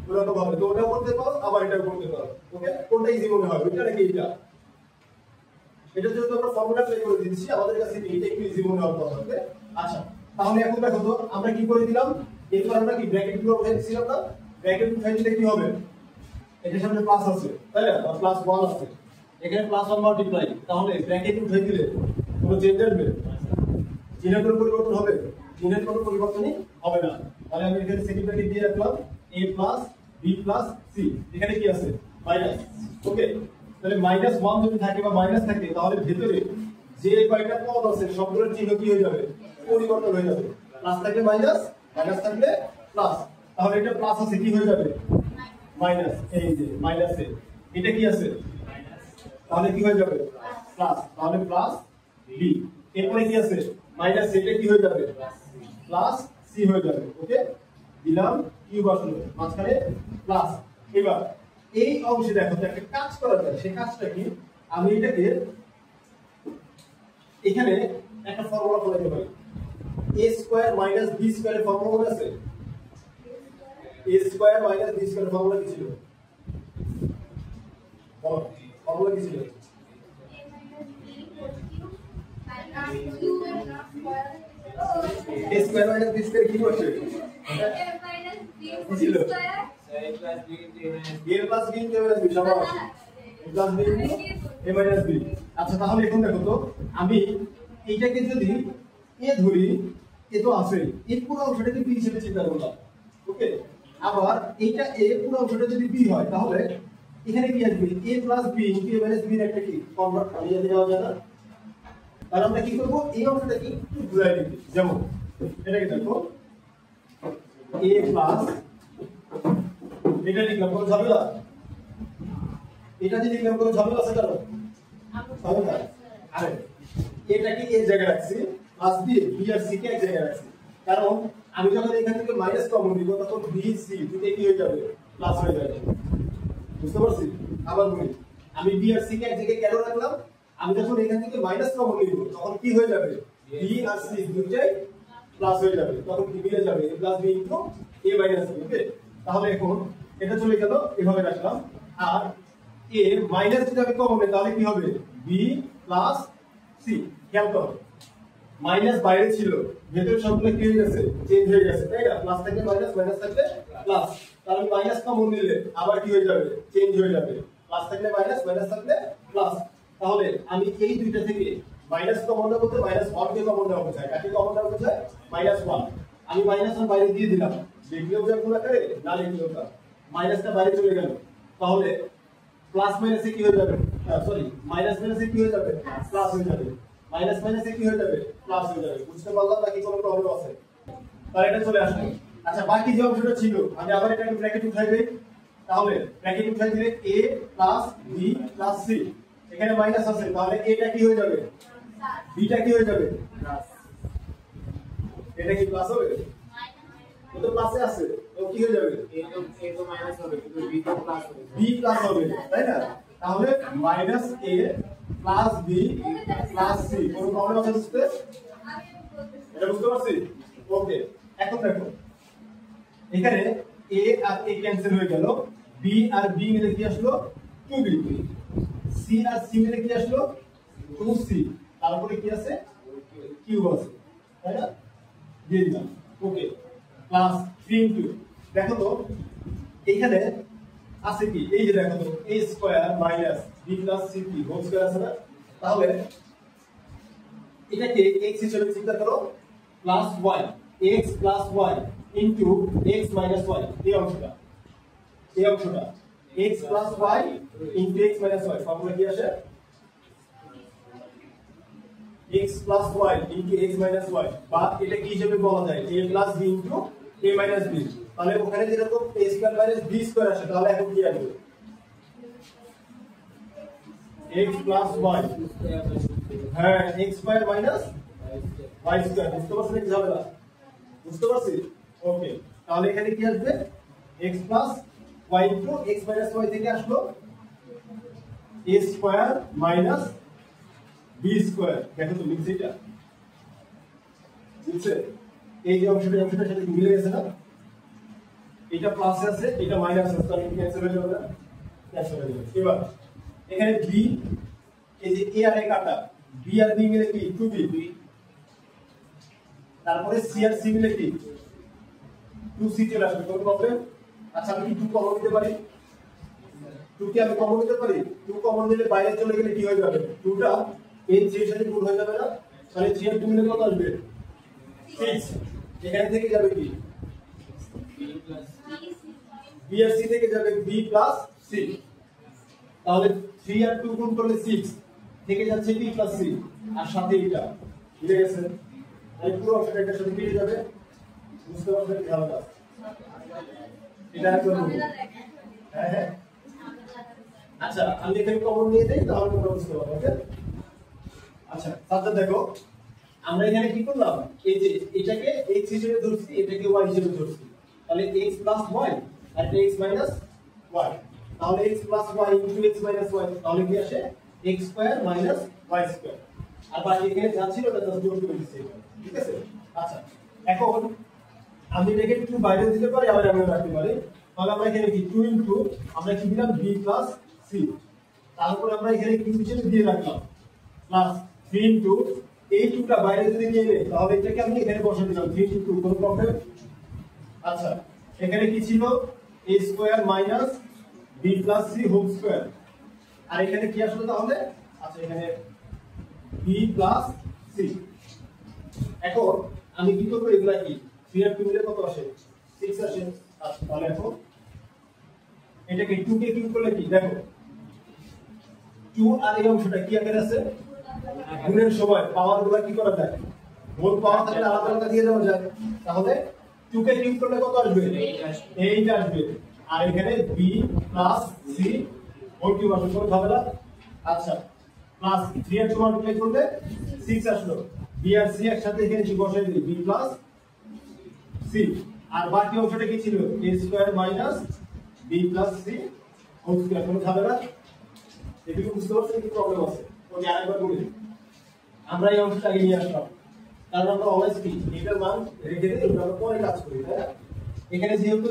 পুরো ভাবে তো ওটা করতে পারো আবার এটা করতে পারো ওকে কোনটা ইজি মনে হয় এটা নাকি এটা যেহেতু আমরা ফর্মুলা প্লে করে দিচ্ছি আমাদের কাছে এটা একটু ইজি মনে হওয়ার কথা ওকে আচ্ছা তাহলে এখন দেখো তো আমরা কি করে দিলাম এরপর আমরা কি ব্র্যাকেট গুলো উঠাই দিছিলাম না ব্র্যাকেট উঠাই দিলে কি হবে এটার সামনে প্লাস আছে তাই না প্লাস 1 আছে এখানে +1 মাল্টিপ্লাই, তাহলে ব্র্যাকেট উঠাই দিলে কোনো চেঞ্জ আসবে? চিহ্নের কোনো পরিবর্তন হবে? চিহ্নের কোনো পরিবর্তনই হবে না। তাহলে আমি এখানে সেকেন্ড ব্র্যাকেট দিয়ে রাখলাম a b c, এখানে কি আছে? মাইনাস। ওকে, তাহলে -1 যদি থাকে বা মাইনাস থাকে, তাহলে ভিতরে যে কয়টা পদ আছে সবগুলোর চিহ্ন কি হয়ে যাবে? পরিবর্তন হয়ে যাবে। প্লাস থাকলে মাইনাস, মাইনাস থাকলে প্লাস। তাহলে এটা প্লাস আছে, কি হয়ে যাবে? মাইনাস। এই যে মাইনাস এ এটা কি আছে? তাহলে কি হয়ে যাবে? প্লাস। তাহলে প্লাস বি। এরপরে কি আছে? মাইনাস, এটা কি হয়ে যাবে? প্লাস সি হয়ে যাবে। ওকে, দিলাম কিউব আসলো মাঝখানে প্লাস। এবার এই অংশে দেখো তো একটা কাজ করা যায়। সেই কাজটা কি? আমি এটাকে এখানে একটা ফর্মুলা বলাতে পারি। a স্কয়ার মাইনাস b স্কয়ারের ফর্মুলা মনে আছে? a স্কয়ার মাইনাস b স্কয়ারের ফর্মুলা কি ছিল? বলো, ফর্মুলা কি ছিল? a square minus b square কি করছে? কি ছিল? a plus b into a minus b সমান a plus b into a minus b। আচ্ছা, তাহলে এখন দেখো তো, আমি এইটাকে যদি a ধরি, এ তো আছে, এই পুরো অংশটাকে b হিসেবে চিন্তা করলাম। ওকে, আবার এইটা a পুরো অংশটা যদি b হয়, তাহলে এখানে কি আসবে? a plus b into a minus b এর একটা কি কনভার্ট বানিয়ে দেওয়া যায় না? তাহলে আমরা কি করব? এই অংশটাকে একটু ঘুরাই দিই। যেমন এটাকে দেখো a প্লাস, এটা লিখলাম, কোনো ঝামেলা? এটা যদি লিখলাম, কোনো ঝামেলা আছে? কারণ ঝামেলা আরে এটাকে এই জায়গায় রাখছি, প্লাস বি, বি আর সি কে এক জায়গায় রাখছি। কারণ আমি যখন এখান থেকে মাইনাস কমন নিব, তখন বি সি দুটো কি হয়ে যাবে? প্লাস হয়ে যাবে। বুঝতে পারছি? আবার বলি, আমি বি আর সি কে এক জায়গায় কেন রাখলাম? আমি যখন এখান থেকে মাইনাস কমন নিব, তখন কি হয়ে যাবে? বি আর সি দুটোই প্লাস হয়ে যাবে। তখন কি মিলে যাবে? a plus B into a minus B. Okay, তাহলে এখন এটা চলে গেল, এভাবে রাখলাম। আর a মাইনাস যদি আমি কমন নিই, তাহলে কি হবে? b plus C. খেয়াল করো, মাইনাস বাইরে ছিল, ভেতরে সবগুলো কি হয়ে গেছে? চেঞ্জ হয়ে গেছে, তাই না? প্লাস থেকে মাইনাস, মাইনাস থাকলে প্লাস। তাহলে মাইনাস কমন নিলে আবার কি হয়ে যাবে? চেঞ্জ হয়ে যাবে। প্লাস থাকলে মাইনাস, মাইনাস থাকলে প্লাস। তাহলে আমি এই দুইটা থেকে মাইনাস কমন নেব, বলতে -1 কে কমন নেওয়া বোঝায়। কাকে কমন নেওয়া বোঝায়? -1। আমি -1 বাইরে দিয়ে দিলাম, লিখলেও যা গুণ আকারে, না লিখলেও তা। মাইনাসটা বাইরে চলে গেল, তাহলে প্লাস মাইনাসে কি হয়ে যাবে? সরি, মাইনাস মাইনাসে কি হয়ে যাবে? প্লাস হয়ে যাবে। মাইনাস মাইনাসে কি হয়ে যাবে? প্লাস হয়ে যাবে। বুঝতে পারলাম নাকি কোনো প্রবলেম আছে? তাহলে এটা চলে আসলো। আচ্ছা, বাকি যে অংশটা ছিল, আমি আবার এটাকে ব্র্যাকেট উঠাই দেই। তাহলে ব্র্যাকেট উঠাই দিলে a plus b plus c, এখানে মাইনাস আছে, তাহলে এটা কি হয়ে যাবে? বিটা কি হয়ে যাবে? প্লাস। এটা কি প্লাস হবে? তো প্লাসে আছে, তো কি হয়ে যাবে? a তো মাইনাস হবে, কিন্তু b তো প্লাস হবে। b প্লাস হবে, তাই না? তাহলে minus a plus b plus c, কোন প্রবলেম আছে বুঝতে? এটা বুঝতে পারছি? ওকে, এখন দেখো এখানে a আর a ক্যান্সেল হয়ে গেল, b আর b মিলে কি আসলো? 2b, c আর c মিলে কি আসলো? 2c, তারপরে কি আছে? কিউব আছে, তাই না? দিয়ে দিলাম। ওকে, প্লাস 3 ইনটু, দেখো তো এইখানে আছে কি? এই যে দেখো তো, a square minus b plus c কি হোল স্কয়ার আছে না? তাহলে এটাকে x হিসেবে চিন্তা করো, plus y, x plus y into x minus y। এই অংশটা x plus y into x minus y, formula কি আসে? x plus y into x minus y, বা এটা কি হিসেবে বলা যায়? a plus b into a minus b। তাহলে ওখানে যেরকম a square minus b square আসে, তাহলে এখন কি আসবে? x প্লাস y, হ্যাঁ, x square minus y square. বুঝতে পারছেন কি ঝামেলা? বুঝতে পারছি? ওকে, তাহলে এখানে কি আসবে? x plus y into x minus y থেকে আসলো a square minus b square. দেখো তো লিখছি এটা, বুঝছে? এই যে অংশটার সাথে মিলে গেছে না? এটা প্লাসে আছে, এটা মাইনাসে আছে, তাহলে ক্যান্সেল হয়ে যাবে না? ক্যান্সেল হয়ে যাবে। এবার এখানে b, এই যে a আর a কাটা, b আর b মিলে কি? 2b, তারপরে c আর c মিলে কি? 2c চলে আসবে, কোনো প্রবলেম? আচ্ছা, আমি কি 2 কমন নিতে পারি? 2 2 কি আমি কমন নিতে পারি? 2 কমন নিলে বাইরে চলে গেলে কি হয়ে যাবে? 2 টা এই 3 এর সাথে গুণ হয়ে যাবে না? তাহলে 3 এর 2 মিলে কত আসবে? 6। এখান থেকে যাবে কি? b আর c থেকে যাবে b প্লাস c। তাহলে 3 আর 2 গুণ করলে 6 থেকে যাচ্ছে b প্লাস c আর সাথে এটা মিলে গেছে। তাহলে পুরো অংশটা এটার সাথে মিলে যাবে। বুঝতে পারছেন কি হবে? এটা একদম হ্যাঁ হ্যাঁ। আচ্ছা আমি এখানে কমন নিয়ে দেই তাহলে তোমরা বুঝতে পারবে। ওকে আচ্ছা তাহলে দেখো আমরা এখানে কি করলাম? এই যে এটাকে x হিসেবে ধরছি, এটাকে y হিসেবে ধরছি। তাহলে x প্লাস y আর এটা x মাইনাস y। তাহলে x plus y into x minus y তাহলে কি আসে? x square minus y square. আর বাকি এখানে যা ছিল তা জাস্ট যোগ করে দিচ্ছি। ঠিক আছে? আচ্ছা এখন আমি এটাকে একটু বাইরে দিতে পারি, আবার আমি রাখতে পারি। তাহলে আমরা এখানে কি 2 ইনটু আমরা কি দিলাম b প্লাস c। তারপর আমরা এখানে কি হিসেবে দিয়ে রাখলাম প্লাস 3 ইনটু এই 2 টা বাইরে যদি নিয়ে নেই তাহলে এটাকে আমি এখানে বসিয়ে দিলাম 3 ইনটু 2 কোনো প্রবলেম? আচ্ছা এখানে কি ছিল? a square minus b plus c whole square. আর এখানে কি আসলে তাহলে? আচ্ছা এখানে b প্লাস c। এখন আমি কি করব? এগুলা কি 3 আর 2 মিলে কত আসে? 6 আসে। আচ্ছা তাহলে এখন এটাকে 2 কে কিউব করলে কি দেখো 2 আর এই অংশটা কি আকারে আছে? গুণের সময় পাওয়ারগুলো কি করা যায়? হোল পাওয়ার থাকলে আলাদা আলাদা দিয়ে দেওয়া যায়। তাহলে 2 কে কিউব করলে কত আসবে? 8 আসবে। আর এখানে b plus c whole cube আসবে, কোনো ঝামেলা? আচ্ছা প্লাস 3 এর 2 মাল্টিপ্লাই করলে 6 আসলো। b আর c একসাথে এখানে কি বসাই দিই? b plus c। আর বাকি অংশটা কি ছিল? a square minus b plus c whole square, কোনো ঝামেলা? এটুকু বুঝতে পারছেন কি প্রবলেম আছে? ওকে আরেকবার বলি। আমরা এই অংশটা আগে নিয়ে আসলাম কারণ আমরা অলওয়েজ কি এটার মান রেখে দিই, আমরা পরে কাজ করি, তাই না? এখানে যেহেতু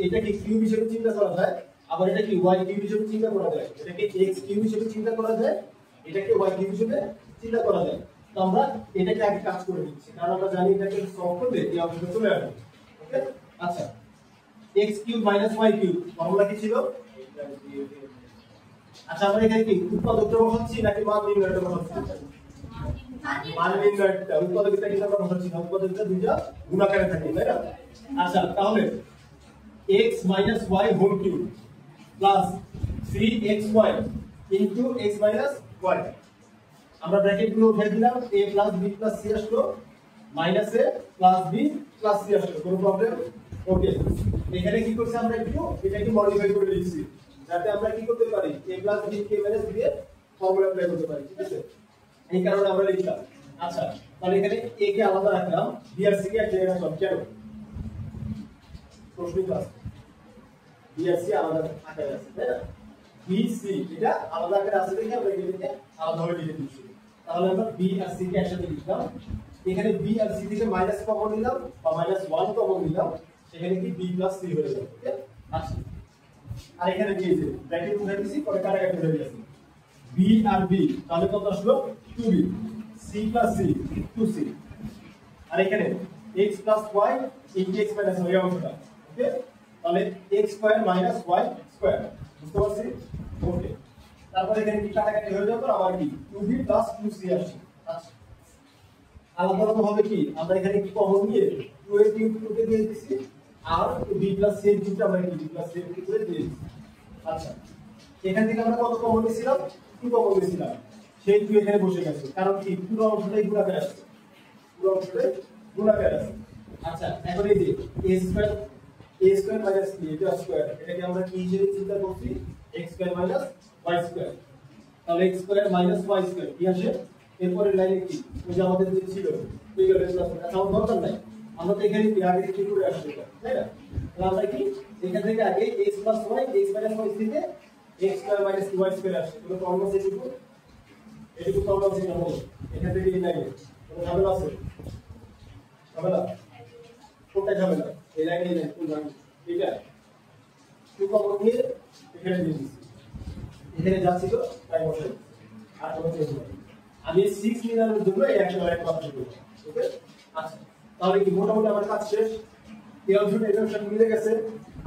এটাকে কিউব হিসেবে চিন্তা করা যায়, আবার এটা কি y কিউব হিসেবে চিন্তা করা যায়, এটাকে x কিউব হিসেবে চিন্তা করা যায়, এটাকে y কিউব হিসেবে চিন্তা করা যায়। তো আমরা এটাকে আগে কাজ করে দিচ্ছি কারণ আমরা জানি এটাকে সলভ করলে এই অংশটা চলে আসবে। ওকে আচ্ছা x cube minus y cube formula কি ছিল? আচ্ছা আমরা এখানে কি উৎপাদকটা বসাচ্ছি নাকি মান নির্ণয়টা বসাচ্ছি? মান নির্ণয়টা। উৎপাদকটা কিন্তু আমরা বসাচ্ছি না, উৎপাদকটা দুইটা গুণাকারে থাকে, তাই না? আচ্ছা তাহলে x minus y whole cube plus 3xy into x minus y। আমরা ব্র্যাকেট গুলো উঠিয়ে দিলাম, a plus b plus c আসলো, minus a plus b plus c আসলো, কোনো প্রবলেম? ওকে এখানে কি করছি আমরা একটু এটাকে মডিফাই করে লিখছি যাতে আমরা কি করতে পারি a plus b K minus b এর ফর্মুলা অ্যাপ্লাই করতে পারি। ঠিক আছে? এই কারণে আমরা লিখলাম। আচ্ছা তাহলে এখানে a কে আলাদা রাখলাম, b আর c কে এক জায়গায় রাখলাম। কেন? প্রশ্ন ক্লাস b আর c আলাদা আকারে আছে, তাই না? b c এটা আলাদা আকারে আছে দেখে আমরা এটাকে আলাদা ভাবে লিখে দিচ্ছি। তাহলে আমরা b আর c কে একসাথে লিখলাম। এখানে b আর c থেকে মাইনাস কমন নিলাম বা মাইনাস 1 কমন নিলাম, সেখানে কি b প্লাস c হয়ে যাবে। ওকে আচ্ছা আর এখানে কি আছে? ব্র্যাকেট উঠাই দিছি, পরে কাটাকাটি হয়ে গেছে। b আর b তাহলে কত আসলো? 2b। c plus c 2c। আর এখানে x plus y into x minus y অংশটা। ওকে তাহলে x square minus y square. বুঝতে পারছি? ওকে তারপর এখানে কি কাটাকাটি হয়ে যাবে, আবার কি 2b প্লাস 2c আসছে। আচ্ছা আলাদা আলাদা হবে কি আমরা এখানে কি কমন নিয়ে 2 এর কিউব 2 কে দিয়ে দিছি আর b প্লাস c এর কিউবটা আমরা কি b প্লাস c এর কিউব করে দিয়ে দিছি। আচ্ছা এখান থেকে আমরা কত কমন নিয়েছিলাম? 2 কমন নিয়েছিলাম, সেই 2 এখানে বসে গেছে কারণ কি পুরো অংশটাই গুণাকার আছে, পুরো অংশটাই গুণাকার আছে। আচ্ছা এখন এই যে a স্কয়ার মাইনাস b এটা স্কয়ার, এটাকে আমরা কি হিসেবে চিন্তা করছি? x square minus y square. তাহলে x square minus y square কি আসে? এরপরের লাইনে কি ওই যে আমাদের যে ছিল ফিগার প্লাস আচ্ছা আমার দরকার নাই, আমরা তো এখানে কি আগে কি করে আসছে, তাই না? তাহলে আমরা কি এখান থেকে আগে x plus y x minus y থেকে x square minus y square আসছে, কোনো প্রবলেম আছে? এটুকু প্রবলেম আছে না? এখান থেকে এই লাইনে কোনো ঝামেলা আছে? ঝামেলা কোনটা ঝামেলা? এই লাইনে এই লাইন কোন লাইন? এটা টু কমন নিয়ে এখানে দিয়ে দিচ্ছি, এখানে যা ছিল তাই বসে আর কোনো চেঞ্জ নেই। আমি 6 নিলামের জন্য এই একটা লাইন কমপ্লিট করব। ওকে আচ্ছা তাহলে কি মোটামুটি আমার কাজ শেষ। এই অংশটা এই অংশটা মিলে গেছে,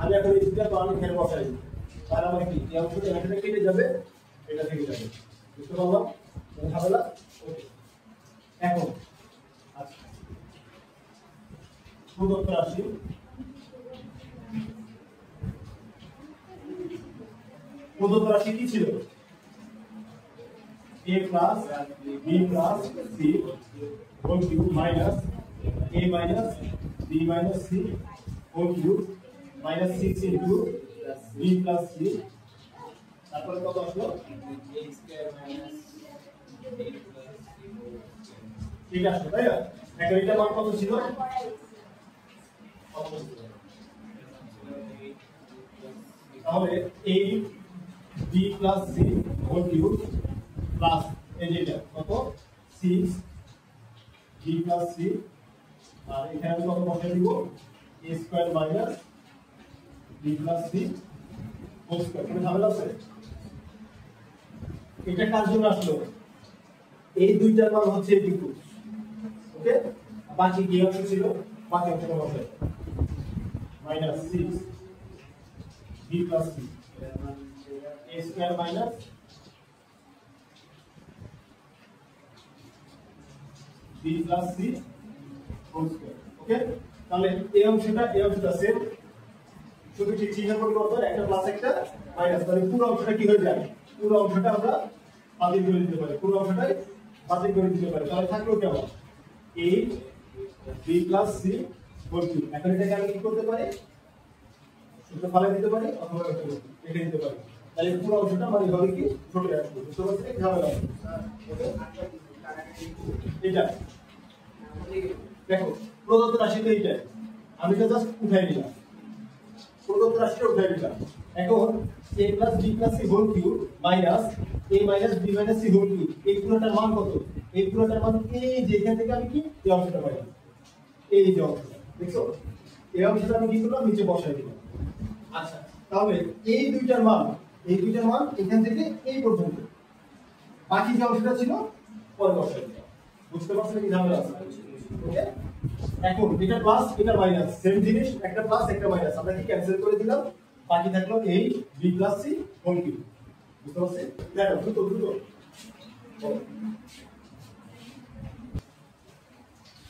আমি এখন এই দুটো পানি এখানে বসাই দিই। তার মানে কি এই অংশটা এখানে কেটে যাবে, এটা থেকে যাবে, বুঝতে পারলাম? কোনো ঝামেলা? ওকে। এখন আচ্ছা প্রদত্ত রাশি কি ছিল? a plus b plus c whole cube minus a minus b minus c whole cube minus 6 into b plus c, তারপরে কত আসলো? a square minus b plus c ঠিক আছে, তাই না? এখন এটা মান কত ছিল? তাহলে a b plus c whole cube plus এই যেটা কত 6 b plus c, আর এখানে আমি কত বসাই দিব? a square minus b plus c whole square. কোনো ঝামেলা আছে? এটা কার জন্য আসলো? এই দুইটার মান হচ্ছে এইটুকু, ওকে? বাকি কি অংশ ছিল? বাকি অংশটা বসাই minus 6 b plus c a square minus b plus c whole square, okay? তাহলে এই অংশটা সেম, শুধু ঠিক চিহ্ন পরিবর্তন, একটা প্লাস একটা মাইনাস, তাহলে পুরো অংশটা কি হয়ে যায়? পুরো অংশটা আমরা বাতিল করে দিতে পারি, পুরো অংশটাই বাতিল করে দিতে পারি। তাহলে থাকলো কেমন? a b plus c whole cube. এখন এটাকে আমি কি করতে পারি? শুধু ফালে দিতে পারি অথবা কেটে দিতে পারি। তাহলে পুরো অংশটা মানে হবে কি ছোট আসবে, বুঝতে পারছেন? কি ঝামেলা আছে? ওকে, এটা দেখো প্রদত্ত রাশি তো এইটা, আমি তো জাস্ট উঠাই দিলাম, প্রদত্ত রাশিটা উঠাই দিলাম। এখন a plus b plus c whole cube minus a minus b minus c whole cube, এই পুরোটার মান কত? এই পুরোটার মান এই যে এখান থেকে আমি কি এই অংশটা পাইলাম, এই যে অংশটা দেখছো, এই অংশটা আমি কি করলাম? নিচে বসাই দিলাম। আচ্ছা, তাহলে এই দুইটার মান এখান থেকে এই পর্যন্ত, বাকি যে অংশটা ছিল পরে বসাই দিলাম, বুঝতে পারছেন কি ঝামেলা আছে? ওকে, এখন এটা প্লাস এটা মাইনাস, সেম জিনিস, একটা প্লাস একটা মাইনাস, আমরা কি ক্যান্সেল করে দিলাম, বাকি থাকলো এই b plus c whole cube, বুঝতে পারছেন? দেখো দ্রুত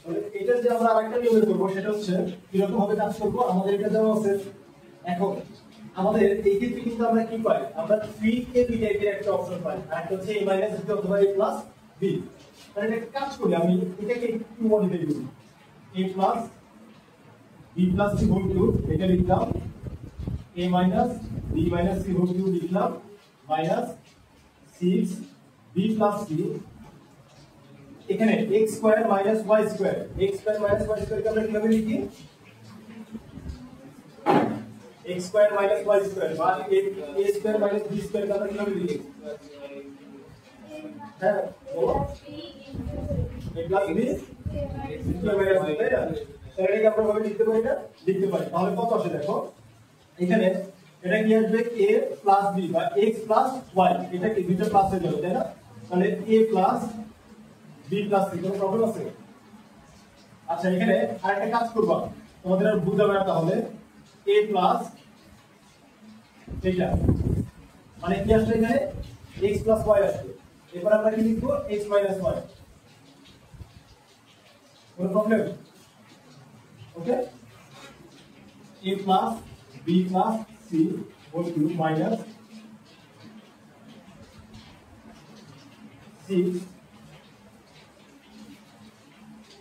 তাহলে এটা যে আমরা আরেকটা নিয়মে করব, সেটা হচ্ছে কিরকম ভাবে কাজ করব। আমাদের এটা দেওয়া আছে, এখন আমাদের এই ক্ষেত্রে কিন্তু আমরা কি পাই? আমরা 3ab টাইপের একটা অপশন পাই, আর একটা হচ্ছে a minus b অথবা a plus b। তাহলে একটা কাজ করি, আমি এটাকে একটু মডিফাই করি, a plus b plus c whole cube এটা লিখলাম, a minus b minus c whole cube লিখলাম, মাইনাস 6 b plus c, এখানে x square minus y square, x square minus y square কে আমরা কিভাবে লিখি? x square minus y square বা a square minus b square কে আমরা কিভাবে লিখি? হ্যাঁ বলো, a plus b square minus y, তাই না? তাহলে এটাকে আমরা ভাবে লিখতে পারি না? লিখতে পারি। তাহলে কত আসে দেখো, এখানে এটা কি আসবে? a প্লাস b বা x প্লাস y, এটা কি দুইটা প্লাস হয়ে যাবে, তাই না? তাহলে a plus b plus c, কোনো প্রবলেম আছে? আচ্ছা, এখানে আরেকটা কাজ করবা, তোমাদের আর বুঝাবে না, তাহলে a plus এটা মানে কি আসলে এখানে x plus y আসবে, এবার আমরা কি লিখবো? x minus y, কোনো problem? Okay, a plus b plus c whole cube minus 6,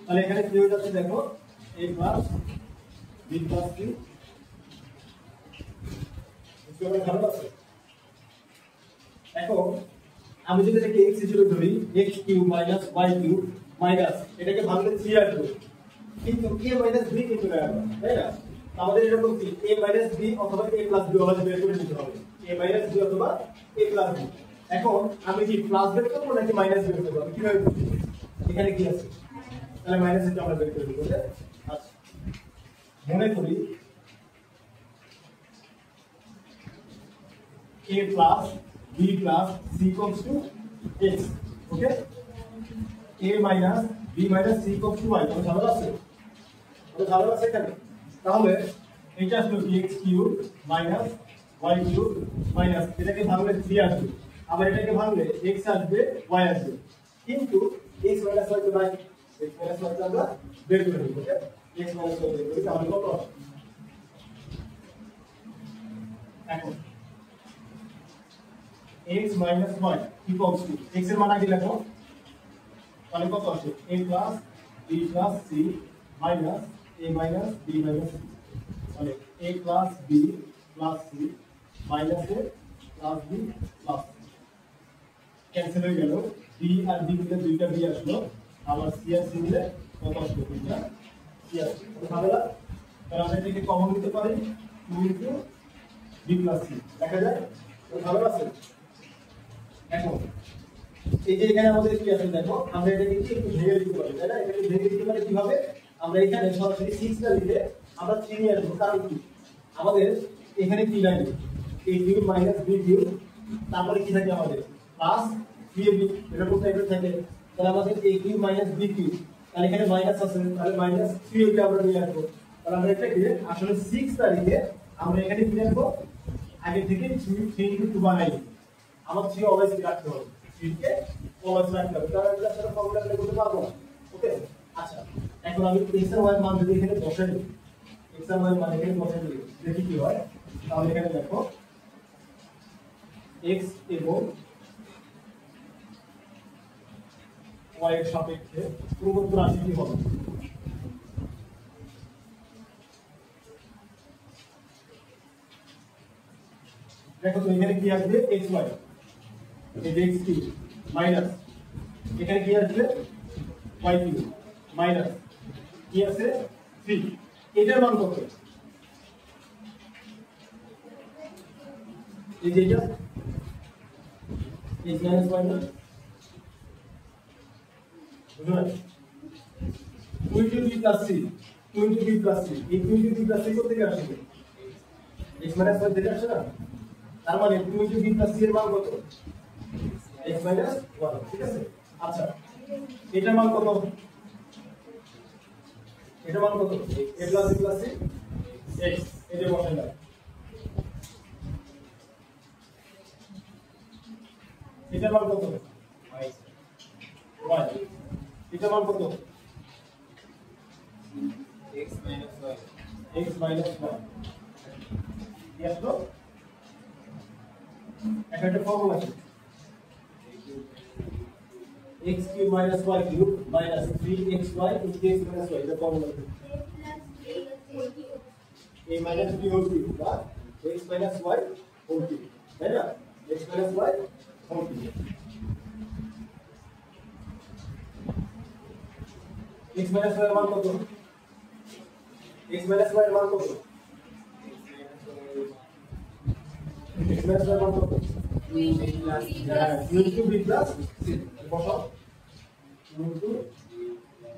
তাহলে এখানে কি হয়ে যাচ্ছে দেখো, a plus b plus c, ভালো আছে? এখন আমি যদি এটাকে x হিসেবে ধরি, x cube minus y cube minus এটাকে ভাঙলে 3 আসবে, কিন্তু a মাইনাস b কিন্তু আসবে, তাই না? আমাদের এরকম কি a মাইনাস b অথবা a প্লাস b ওভাবে বের করে নিতে হবে, a মাইনাস b অথবা a প্লাস b। এখন আমি কি প্লাস বের করব নাকি মাইনাস বের করব? আমি কিভাবে বুঝবো এখানে কি আছে? তাহলে মাইনাস এটা আমরা বের করে দেব। আচ্ছা, মনে করি a plus b plus c equals to x, okay? a minus b minus c equals to y, কোনো ঝামেলা আছে? কোনো ঝামেলা আছে এখানে? তাহলে এটা আসলে কি x cube minus y cube minus এটাকে ভাঙলে 3 আসবে, আবার এটাকে ভাঙলে x আসবে y আসবে, কিন্তু x মাইনাস y তো নাই, x মাইনাস y তো আমরা বের করে নিব। ওকে, x মাইনাস y বের করি তাহলে কত আসবে? এখন x minus y equals to x এর মান আগে লেখো, তাহলে কত আসে? a plus b plus c minus a minus b minus c, তাহলে a plus b plus c minus a plus b plus c cancel হয়ে গেল, b আর b মিলে দুইটা b আসলো, আবার c আর c মিলে কত আসলো? দুইটা c আসলো। তাহলে তাহলে আমরা এটাকে কমন নিতে পারি 2 ইনটু b প্লাস c, দেখা যায় ভালো আছে। এখন এই যে এখানে আমাদের কি আছে দেখো, আমরা এটাকে কি একটু ভেঙে দিতে পারি, তাই না? এটাকে ভেঙে দিতে পারি কিভাবে? আমরা এখানে সরাসরি 6 না লিখে আমরা 3 নিয়ে আসবো, কারণ কি আমাদের এখানে কি লাগে? a cube minus b cube, তারপরে কি থাকে আমাদের প্লাস 3ab, এরকম টাইপের থাকে। তাহলে আমাদের a cube minus b cube, তাহলে এখানে মাইনাস আছে, তাহলে মাইনাস 3ab আমরা নিয়ে আসবো। তাহলে আমরা এটাকে আসলে 6 তারিখে আমরা এখানে কি রাখবো? আগে থেকে 3 ইনটু 2 বানাই, আমার 3 অলওয়েজ রাখতে হবে, 3 কে অলওয়েজ রাখতে হবে, তাহলে আমরা সেটা ফর্মুলা অ্যাপ্লাই করতে পারবো না। ওকে, আচ্ছা এখন আমি x এর y এর মান যদি এখানে বসাই দিই, x এর y এর মান এখানে বসাই দিই, দেখি কি হয়। তাহলে এখানে দেখো x এবং y এর সাপেক্ষে প্রদত্ত রাশি কি হবে? দেখো তো এখানে কি আসবে? xy, এই যে x কিউব মাইনাস এখানে কি আসবে? y কিউব মাইনাস কি আছে? 3, এটার মান কত? এই যে এটা x মাইনাস y না, বুঝলেন? 2 into b plus c, 2 into b plus c, এই 2 ইনটু b প্লাস c কোথা থেকে আসবে? x মাইনাস y থেকে আসে না, তার মানে 2 ইনটু b প্লাস c এর মান কত? x মাইনাস 1, ঠিক আছে। আচ্ছা এটার মান কত? এটার মান কত? a plus b plus c x, এই যে বসাই দাও। এটার মান কত? y, এটার মান কত? x minus y. x minus 1, yes তো একটা ফর্মুলা আছে, x cube minus y cube minus 3xy into x minus y, এটা ফর্মুলা আছে। a minus b whole cube বা x minus y whole cube, তাই না? x minus y whole cube, x minus y এর মান কত? x minus y এর মান কত? x minus y এর মান কত? 2 into b plus c, বসাও 2 into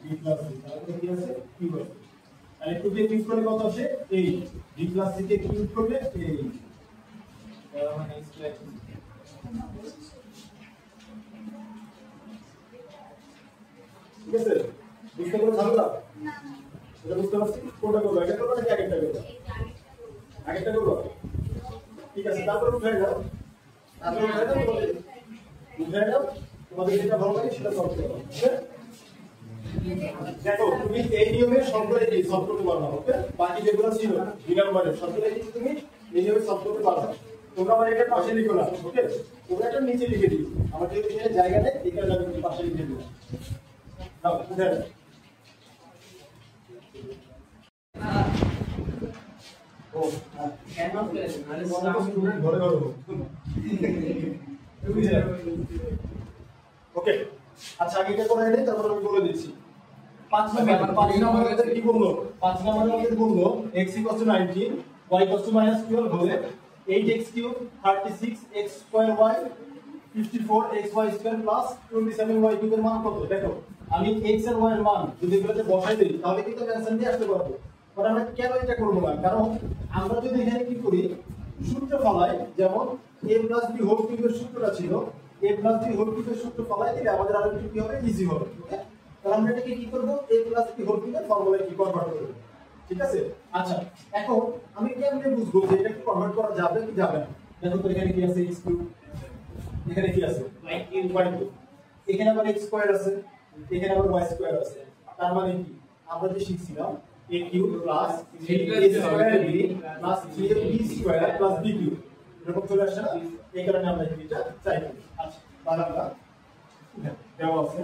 b plus c, তাহলে কি আছে? কিউব আছে, তাহলে 2 কে কিউব করলে কত আসে? 8, b plus c K cube করলে 8, মানে স্কয়ার। ঠিক আছে? বুঝতে পারছো ঝামেলা? এটা বুঝতে পারছি? কোনটা করবো? এটা করবো নাকি আগেরটা করবো? আগেরটা করবো, ঠিক আছে। তারপর উঠাই দাও, তারপর উঠাই দাও, তোমাদের যেটা ভালো লাগে সেটা সলভ করো। দেখো তুমি এই নিয়মে সবগুলো কি সলভ করতে পারবে, ওকে? বাকি যেগুলো ছিল দুই নম্বরের সবগুলো কি তুমি এই নিয়মে সলভ করতে পারবে। তোমরা আমার এটা পাশে লিখো না, ওকে? তোমরা এটা নিচে লিখে দিও, আমার যেহেতু এখানে জায়গা নেই এখানে আমি পাশে লিখে দিও। নাও উঠাই দাও। ও কেন করে মানে ঘরে ঘরে ওকে, আচ্ছা আগে এটা করে নেই, তারপর আমি বলে দিচ্ছি। 5 নম্বর আমাদের কি বললো? 5 নম্বরে আমাদের বললো x = 19, y = -12 হলে 8x³ 36x² y 54xy² plus 27y³ এর মান কত? দেখো আমি x আর y এর মান যদি এগুলোতে বসাই দেই তাহলে কিন্তু অ্যানসার দিয়ে আসতে পারবো। বাট আমরা কেন এটা করব না? কারণ আমরা যদি এখানে কি করি সূত্র ফলাই, যেমন a + b হোল কিউবের সূত্রটা ছিল, a + b হোল কিউবের সূত্র ফলাই দিলে আমাদের আরো কি হবে? ইজি হবে, ওকে? তাহলে আমরা এটাকে কি করব? a + b হোল কিউবের ফর্মুলায় কি কনভার্ট করব, ঠিক আছে? আচ্ছা, এখন আমি কেমনে বুঝবো যে এটা কি কনভার্ট করা যাবে কি যাবে না? দেখো তো এখানে কি আছে x কিউব, এখানে কি আছে y কিউব, এখানে আবার x স্কয়ার আছে, এখানে আবার y স্কয়ার আছে। তার মানে কি আমরা যে শিখছিলাম a cube plus 3a square b plus 3ab square plus b cube এরকম চলে আসছে না? এই কারণে আমরা এটা চাই। আচ্ছা, তাহলে আমরা দেওয়া আছে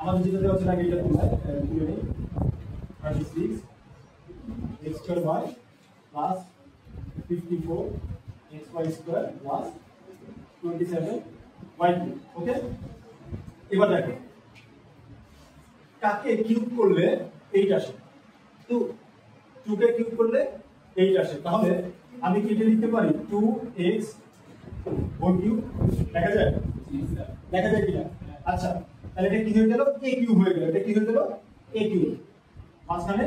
আমাদের যেটা দেওয়া আছে আগে এটা তোমরা তুলে নিই 36 x square y plus 54 xy square plus 27 y cube. Okay, এবার দেখো কাকে কিউব করলে 8 আসে? 2 কে কিউব করলে 8 আসে। তাহলে আমি কি এটা লিখতে পারি 2x হোল কিউব? দেখা যায়? দেখা যায় কিনা? আচ্ছা, তাহলে এটা কি হয়ে গেল? a কিউব হয়ে গেল। এটা কি হয়ে গেল? a কিউব মাঝখানে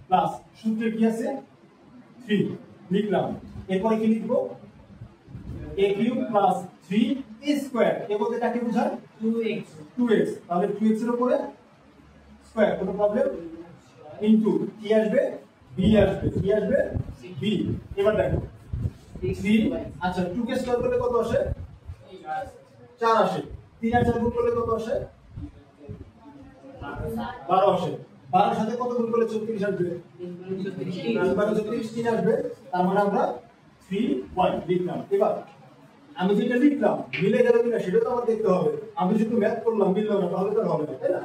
প্লাস সূত্রে কি আছে 3 লিখলাম। এরপরে কি লিখব? a cube plus 3a square. এর মধ্যে কাকে বোঝায়? 2x। তাহলে 2x এর উপরে স্কয়ার, কোনো প্রবলেম? ইনটু কি আসবে? b আসবে। কি আসবে? b। এবার দেখো 3, আচ্ছা 2 কে স্কয়ার করলে কত আসে? 4 আসে। 3 আর 4 গুণ করলে কত আসে? 12 আসে। 12 এর সাথে কত গুণ করলে 34 আসবে? 3 আসবে। তার মানে আমরা 3y লিখলাম। এবার আমি যেটা লিখলাম মিলে গেল কিনা সেটা তো আমার দেখতে হবে। আমি শুধু ম্যাথ করলাম মিললো না তাহলে তো হবে না, তাই না?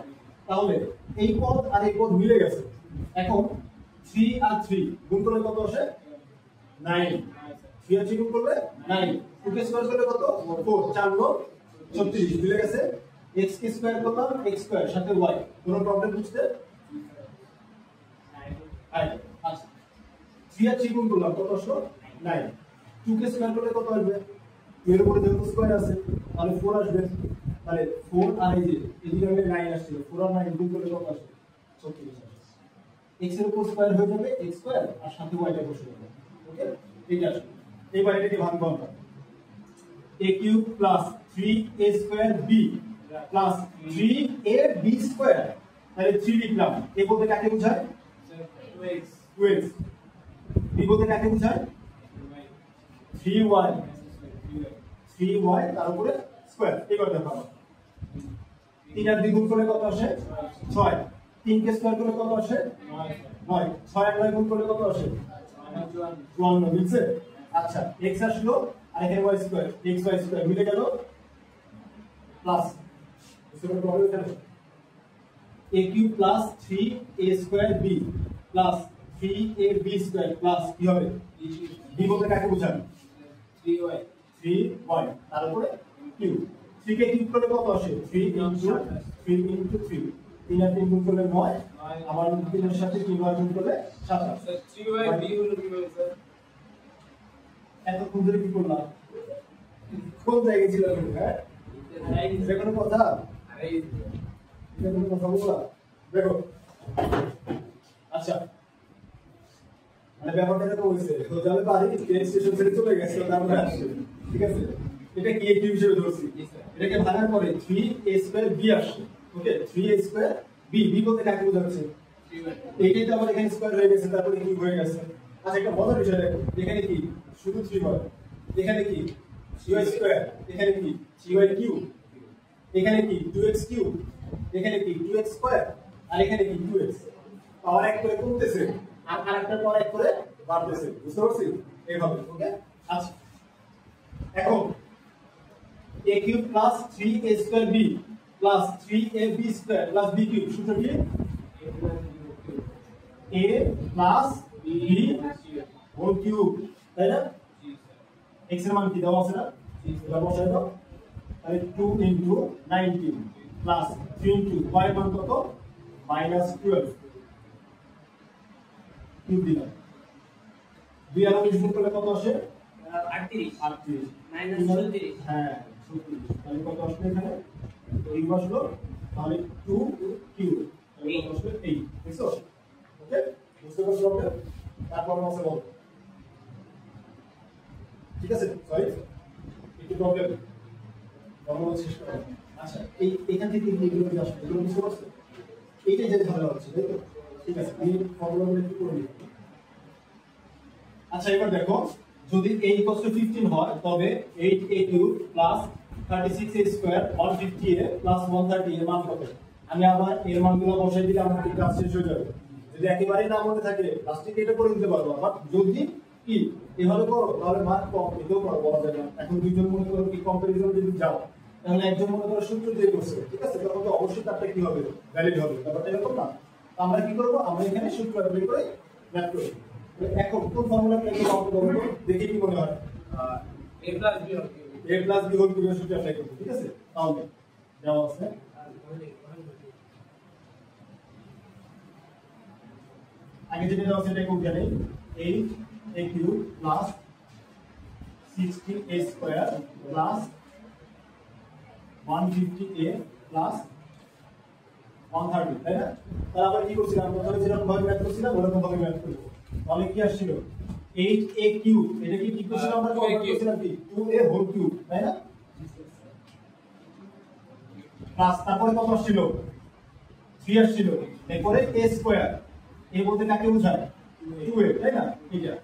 তাহলে এই পদ আর এই পদ মিলে গেছে। এখন 3 আর 3 গুণ করলে কত আসে? 9। 3 আর 3 গুণ করলে 9। 2 কে স্কয়ার করলে কত? 4। 4 9 36 মিলে গেছে। x কে স্কয়ার করলাম x স্কয়ার সাথে y, কোনো প্রবলেম বুঝতে? আচ্ছা 3 আর 3 গুণ করলাম কত আসলো? 9। 2 কে স্কয়ার করলে কত আসবে? এর উপরে যেহেতু স্কয়ার আছে তাহলে 4 আসবে। তাহলে 4 আর এই যে এদিকে আমি 9 আসছে, 4 আর 9 গুণ করলে কত আসবে? 36 আসবে। x এর উপর স্কয়ার হয়ে যাবে x স্কয়ার আর সাথে y টা বসে যাবে। ওকে, এটা আসবে। এবার এটাকে ভাঙবো আমরা। a cube plus 3a square b plus 3ab square. তাহলে 3 লিখলাম। এ বলতে কাকে বোঝায়? 2x। b বলতে কাকে বোঝায়? 3y। 3y তার উপরে স্কয়ার। এবার দেখো 3 আর 2 গুণ করলে কত আসে? 6। 3 কে স্কয়ার করলে কত আসে? 9। 6 আর 9 গুণ করলে কত আসে? 54 মিলছে? আচ্ছা x আসলো আর এখানে y স্কয়ার, xy স্কয়ার মিলে গেল প্লাস বুঝতে পারছো এখানে a cube plus 3a square b plus 3ab square plus কি হবে? b বলতে কাকে বোঝায়? 3y। 3y তার উপরে কিউব। 3 কে কিউব করলে কত আসে? 3 ইনটু 3। 3 আর 3 গুণ করলে 9, আবার 3 এর সাথে 3y গুণ করলে 27। স্যার 3y b হলো কি হবে স্যার? এতক্ষণ ধরে কি করলাম? কোন জায়গায় ছিল? হ্যাঁ, এটা কোনো কথা? এটা কোনো কথা বললাম? দেখো আচ্ছা, মানে ব্যাপারটা তো হইছে তো যাবে পারি ট্রেন স্টেশন থেকে চলে গেছে তারপরে আসছে। ঠিক আছে, এটা কি a কিউব হিসেবে ধরছি। এটাকে ভাঙার পরে 3a স্কয়ার b আসছে। ওকে, 3a স্কয়ার b বলতে কাকে বোঝাচ্ছে? এইটাই তো আমার এখানে স্কয়ার হয়ে গেছে, তারপরে কিউব হয়ে গেছে। আচ্ছা, একটা মজার বিষয় দেখো, এখানে কি শুধু 3y, এখানে কি 3y স্কয়ার, এখানে কি 3y কিউব, এখানে কি 2x কিউব, এখানে কি 2x স্কয়ার, আর এখানে কি 2x। পাওয়ার এক করে কমতেছে আর আরেকটা পাওয়ার এক করে বাড়তেছে। বুঝতে পারছি? এইভাবে। ওকে, আচ্ছা এখন a cube plus 3a square b plus 3ab square plus b cube সূত্র কি? a plus b whole cube, তাই না? x এর মান কি দেওয়া আছে না? এবার বসাই দাও। তাহলে 2 ইনটু 19 প্লাস 3 ইনটু y মান কত? -12 কিউব দিলাম। 2 আর 19 গুণ করলে কত আসে? 38 -36। হ্যাঁ 36। তাহলে কত আসবে এখানে? এই বসলো, তাহলে 2 কিউব তাহলে কত আসবে? 8। দেখছো? ওকে, বুঝতে পারছো আপনি? তারপর আছে বল। ঠিক আছে, সরি একটু প্রবলেম বলবো শেষ করো। আচ্ছা, এখান থেকে এগুলো আসবে, এগুলো বুঝতে পারছো? এইটাই যে ঝামেলা হচ্ছে, তাই তো? ঠিক আছে, এই ফর্মুলাগুলো একটু করে নিই। আচ্ছা এবার দেখো, যদি a = 15 হয় তবে 8a³ plus 36a² 150a plus 130 এর মান কত? আমি আবার এর মানগুলো বসাই দিলে আমার এই কাজ শেষ হয়ে যাবে। যদি একেবারেই না মনে থাকে লাস্টে এটা করে দিতে পারবো, আবার যদি কি এভাবে করো তাহলে মান কম এটাও করো, বলা যায় না। এখন দুইজন মনে করো কি কম্পারিজন যদি যাও, তাহলে একজন মনে করো সূত্র দিয়ে করছে, ঠিক আছে, তখন তো অবশ্যই তারটা কি হবে, ভ্যালিড হবে। ব্যাপারটা এরকম না। আমরা কি করব, আমরা এখানে সূত্র অ্যাপ্লাই করে ম্যাথ করব। এখন কোন ফর্মুলা অ্যাপ্লাই করব দেখি কি মনে হয়। a plus b হবে a plus b হোল কিউবের সূত্র অ্যাপ্লাই করব, ঠিক আছে। তাহলে দেওয়া আছে আগে যেটা দেওয়া আছে এটা কোড জানেন, 8a³ plus 16a² plus 150a plus 130, তাই না? তাহলে আমরা কি করছিলাম, প্রথমে যেরকম ভাবে ম্যাথ করছিলাম ওরকম ভাবে ম্যাথ করব। তাহলে কি আসছিল 8a³ এটা কি করছিলাম আমরা, কনভার্ট করছিলাম কি 2a হোল কিউব, তাই না? প্লাস তারপরে কত আসছিল 3 আসছিল, এরপরে a², a বলতে কাকে বোঝায় 2a, তাই না? এটা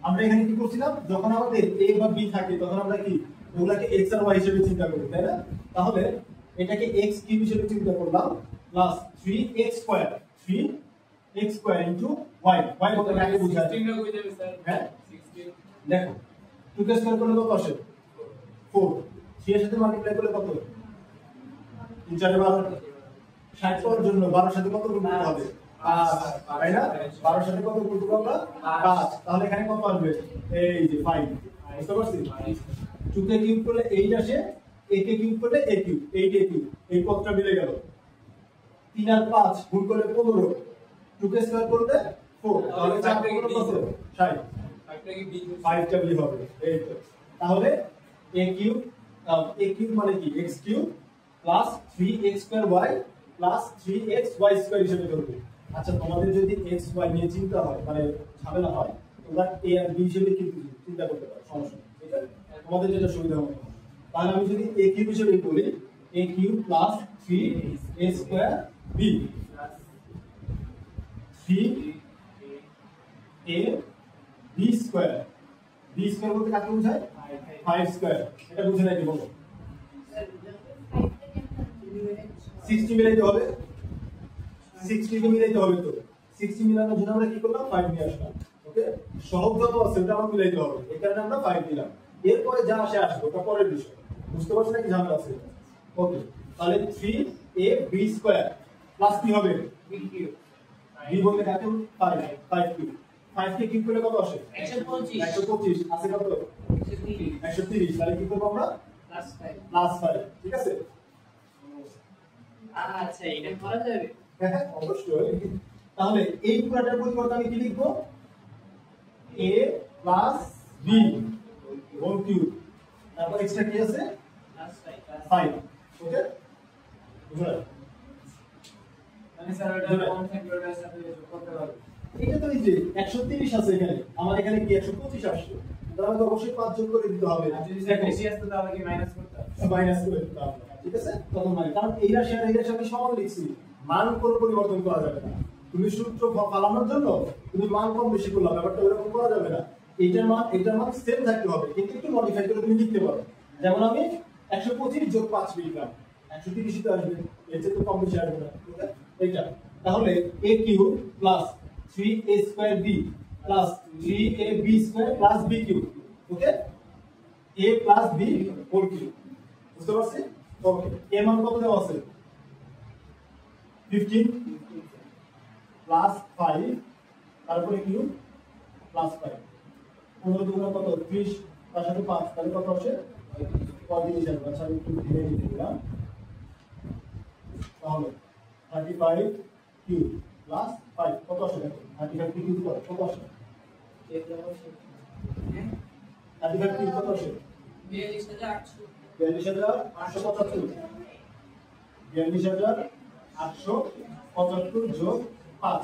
আমরা এখানে কি করছিলাম, যখন আমাদের a বা b থাকে তখন আমরা কি ওগুলাকে x আর y হিসেবে চিন্তা করি, তাই না? তাহলে এটাকে x³ হিসেবে চিন্তা করলাম plus 3x² 3x² into y, y বলতে কাকে বোঝায় 16 হয়ে যাবে স্যার। হ্যাঁ 16 দেখো 2 স্কয়ার করলে কত আসে 4, 3 এর সাথে মাল্টিপ্লাই করলে কত 3 4 12, 60 পাওয়ার জন্য 12 এর সাথে কত গুণ করতে হবে 5, তাই না? 12 এর সাথে কত গুণ করব আমরা 5, তাহলে এখানে কত আসবে এই যে 5, বুঝতে পারছি? 2 কে কিউব করলে 8 আসে, a কে কিউব করলে a³ 8a³ এই পদটা মিলে গেল। 3 আর 5 গুণ করলে 15, 2 কে স্কয়ার করলে 4, তাহলে 4 গুণ কত 60, 5 টা b হবে, এই তো। তাহলে a³ মানে কি x³ plus 3x²y plus 3xy² হিসেবে ধরবে। আচ্ছা তোমাদের যদি x y নিয়ে চিন্তা হয় মানে ঝামেলা হয়, তোমরা a আর b হিসেবে কিন্তু চিন্তা করতে পারো, সমস্যা নেই, ঠিক আছে? তোমাদের যেটা সুবিধা হবে। তাহলে আমি যদি a³ হিসেবে বলি a³ plus 3a²b 3ab² b² বলতে কাকে বোঝায় 5² এটা বুঝে নাকি বলো 60 মিলাইতে হবে, 60 কে মিলাইতে হবে, তো 60 মিলানোর জন্য আমরা কি করলাম 5 নিয়ে আসলাম, ওকে। সহগ যত আছে ওটা আমরা মিলাইতে হবে, এই কারণে আমরা 5 দিলাম। এরপরে যা আসে আসবে ওটা পরের বিষয়, বুঝতে পারছেন নাকি ঝামেলা আছে, ওকে। তাহলে 3ab² প্লাস কি হবে b বলতে কাকে 5 কিউব, 5 কে কিউব করলে কত আসে 125 আছে কত 130, তাহলে কি করব আমরা প্লাস 5, ঠিক আছে? আচ্ছা এটা করা যাবে। হ্যাঁ অবশ্যই। তাহলে এই পুরোটার পরিবর্তে আমি কি লিখবো a plus b whole cube, তারপর এক্সট্রা কি আছে প্লাস 5, ওকে। বুঝলেন? মানে স্যার ওটা কোন থাকবে ওটার সাথে যোগ করতে পারবে। এটা তো এই যে 130 আছে এখানে, আমার এখানে কি 125 আসছে, তাহলে তো অবশ্যই 5 যোগ করে দিতে হবে। আর যদি স্যার বেশি আসতো তাহলে কি মাইনাস করতে হবে? মাইনাস করে দিতে হবে, ঠিক আছে? তখন মানে কারণ এই রাশি আর এই রাশি আমি সমান লিখছি, মান কোনো পরিবর্তন করা যাবে না। তুমি সূত্র পালানোর জন্য তুমি মান কম বেশি করলে ব্যাপারটা এরকম করা যাবে না। এইটার মান সেম থাকতে হবে, কিন্তু একটু মডিফাই করে তুমি লিখতে পারো। যেমন আমি 125 যোগ 5 লিখলাম, 130 তো আসবে, এর চেয়ে তো কম বেশি আসবে না, ঠিক আছে? এইটা তাহলে a³ plus 3a²b plus 3ab² plus b³ okay, a plus b whole cube, বুঝতে পারছি? ওকে, এর মান কত দেওয়া আছে 15 প্লাস 5 তারপরে কিউব প্লাস 5, 15 দুগুণ কত 30, তার সাথে 5 তাহলে কত আসে 35 আসবে। আচ্ছা আমি একটু ধীরে ধীরে দিলাম, তাহলে 35 কিউব প্লাস 5 কত আসে, 35 কিউব কত আসে 35 কিউব কত আসে 42875, 42875 যোগ 5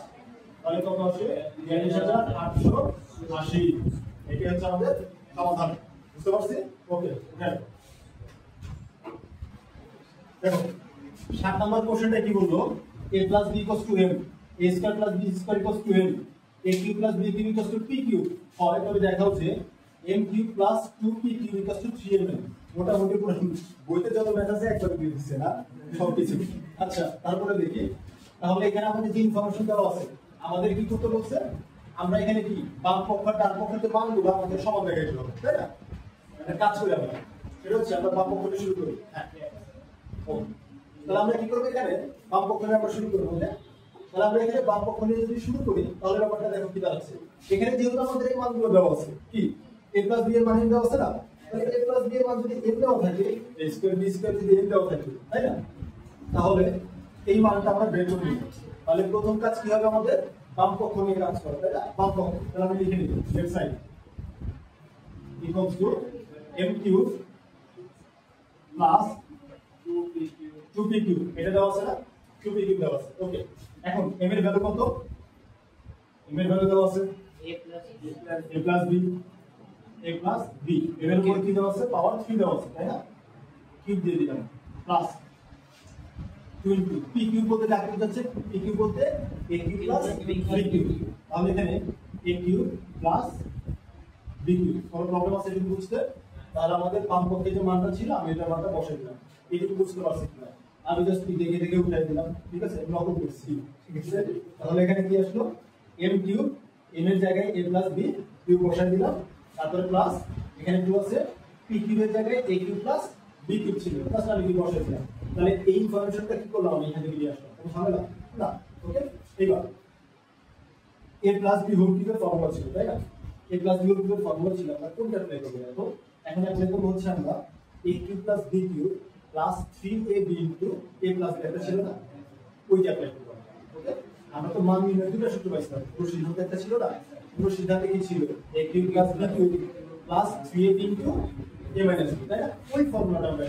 তাহলে কত আসে 42880, এটি হচ্ছে আমাদের সমাধান, বুঝতে পারছি? ওকে, হ্যাঁ দেখো 7 নম্বর কোশ্চেনটা কি বললো, a plus b equals to m, a square plus b square equals to m, a cube plus b cube equals to p cube, হয় তবে দেখাও যে m cube plus 2p cube equals to 3m। মোটামুটি পুরো বইতে যত ম্যাথ আছে একবার দিয়ে দিচ্ছে না সবকিছু। আচ্ছা তারপরে দেখি, তাহলে এখানে আমাদের যে ইনফরমেশন দেওয়া আছে আমাদের কি করতে বলছে, আমরা এখানে কি বাম পক্ষ আর ডান পক্ষের মানগুলো আমাদের সমান দেখাইতে হবে, তাই না? একটা কাজ করি আমরা, সেটা হচ্ছে আমরা বাম পক্ষ থেকে শুরু করি। হ্যাঁ, তাহলে আমরা কি করবো, এখানে বাম পক্ষ থেকে আমরা শুরু করবো। তাহলে আমরা এখানে বাম পক্ষ নিয়ে যদি শুরু করি তাহলে ব্যাপারটা দেখো কি দাঁড়াচ্ছে। এখানে যেহেতু আমাদের এই মানগুলো দেওয়া আছে, কি a plus b এর মান দেওয়া আছে না, তাহলে a plus b এর মান যদি m দেওয়া থাকে, a স্কয়ার b স্কয়ার যদি m দেওয়া থাকে, তাই না? তাহলে এই মানটা আমরা বের করে নিব। তাহলে প্রথম কাজ কি হবে আমাদের, বাম পক্ষ নিয়ে কাজ করা, তাই না? বাম পক্ষ, তাহলে আমি লিখে নিব left side equals to m cube plus 2p cube, এটা দেওয়া আছে না, 2p cube দেওয়া আছে। ওকে, এখন m এর ভ্যালু কত, m এর ভ্যালু দেওয়া আছে a plus b m এর উপর কি দেওয়া আছে, পাওয়ার 3 দেওয়া আছে, তাই না? কিউব দিয়ে দিলাম প্লাস 20 p কিউব বলতে কাকে বোঝাচ্ছে, p কিউব বলতে a cube plus b cube. তাহলে এখানে a cube plus b cube, কোনো প্রবলেম আছে এটা বুঝতে? তাহলে আমাদের বাম পক্ষে যে মানটা ছিল আমি এটা মানটা বসাই দিলাম, এইটুকু বুঝতে পারছি কিনা? আমি জাস্ট দেখে দেখে উঠাই দিলাম, ঠিক আছে? নকল করছি, ঠিক আছে? তাহলে এখানে কি আসলো, m কিউব, m এর জায়গায় a প্লাস b কিউব বসাই দিলাম, তারপরে প্লাস এখানে কি আছে, p কিউবের জায়গায় a cube plus b cube ছিল, প্লাস আমি কি বসাই দিলাম। তাহলে এই ইনফরমেশনটা কি করলাম, আমি এখানে নিয়ে আসলাম, কোনো ঝামেলা না। ওকে, এইবার a প্লাস b হোল কিউবের ফর্মুলা ছিল, তাই না? a প্লাস b হোল কিউবের ফর্মুলা ছিল, আমরা কোনটা অ্যাপ্লাই করব এখন? এখন অ্যাপ্লাই করব হচ্ছে আমরা a cube plus b cube plus 3ab into a plus b, এটা ছিল না, ওইটা অ্যাপ্লাই করব। ওকে, আমরা তো মান নির্ণয় দুটো সূত্র পাইছিলাম, পুরো সিদ্ধান্ত একটা ছিল না, পুরো সিদ্ধান্তে কি ছিল, a cube plus b cube plus 3ab into a minus b, তাই না? ওই ফর্মুলাটা আমরা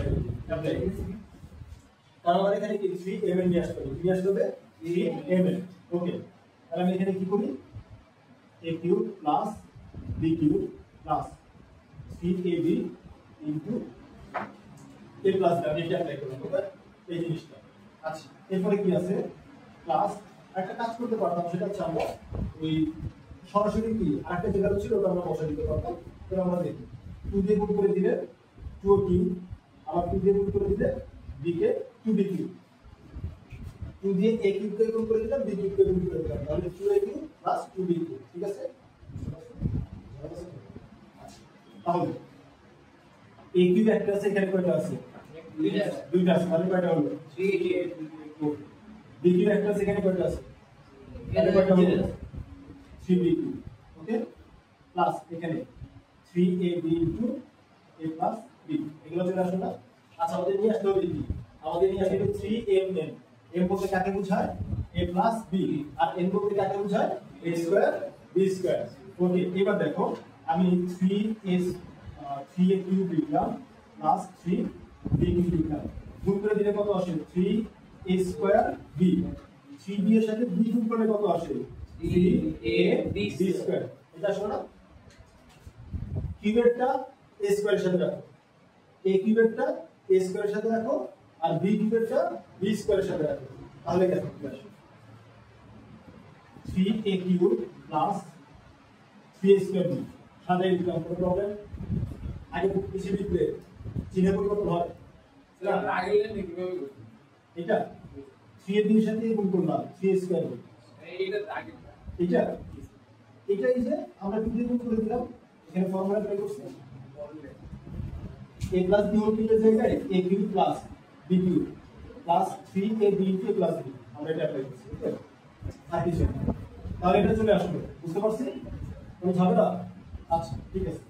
অ্যাপ্লাই করেছি। তার মানে এখানে কি 3m নিয়ে আসতে হবে, নিয়ে আসতে হবে 3m। ওকে, তাহলে আমি এখানে কি করি, a cube plus b cube plus 3ab into a plus b, আমি এটা অ্যাপ্লাই করলাম। ওকে, এই জিনিসটা। আচ্ছা, এরপরে কি আছে, প্লাস একটা কাজ করতে পারতাম, সেটা হচ্ছে আমরা ওই সরাসরি কি আরেকটা যেটা ছিল ওটা আমরা বসাই দিতে পারতাম। তাহলে আমরা দেখি 2 দিয়ে গুণ করে দিলে 2 কিউব, আবার 2 দিয়ে গুণ করে দিলে b কে 2b কিউব, 2 দিয়ে a কিউব কে গুণ করে দিলাম, b কিউব কে গুণ করে দিলাম, তাহলে 2a cube plus 2b cube, ঠিক আছে? তাহলে a কিউব একটা আছে, এখানে কয়টা আছে, দুইটা আছে, তাহলে কয়টা হলো 3a। b কিউব একটা আছে, এখানে কয়টা আছে, তাহলে কয়টা হলো 3b কিউব। ওকে, প্লাস এখানে 3ab into a plus b, এগুলো চলে আসলো না? আচ্ছা, আমাদের নিয়ে আসতে হবে কি, আমাদের নিয়ে আসতে হবে 3mn, m বলতে কাকে বোঝায়, a প্লাস b, আর n বলতে কাকে বোঝায়, a square b square. Okay, এবার দেখো আমি 3a কিউব লিখলাম প্লাস 3b কিউব লিখলাম, গুণ করে দিলে কত আসে, 3a স্কয়ার b, 3b এর সাথে b গুণ করলে কত আসে, 3ab স্কয়ার। এটা আসলে না, কিউবেরটা a স্কয়ারের সাথে রাখো, a কিউবেরটা a স্কয়ারের সাথে রাখো, আর b কিউবেরটা b স্কয়ারের সাথে রাখো, তাহলে কি আসে 3a cube plus 3a square b। সাথে লিখলাম, কোনো প্রবলেম? আগে কিছু লিখলে চিহ্ন পরিবর্তন হয় না, আগে লিখলে কিভাবে করব, এটা 3a b এর সাথে গুণ করলাম 3a স্কয়ার b, এইটা আগে, এটা এটাই যে আমরা 2 দিয়ে গুণ করে দিলাম, এখানে ফর্মুলা অ্যাপ্লাই করছি, a প্লাস b হোল কিউবের জায়গায় a cube plus b cube plus 3ab into a plus b, আমরা এটা অ্যাপ্লাই করছি। ওকে, আর কিছু না, তাহলে এটা চলে আসলো, বুঝতে পারছি? কোনো ঝামেলা? আচ্ছা, ঠিক আছে।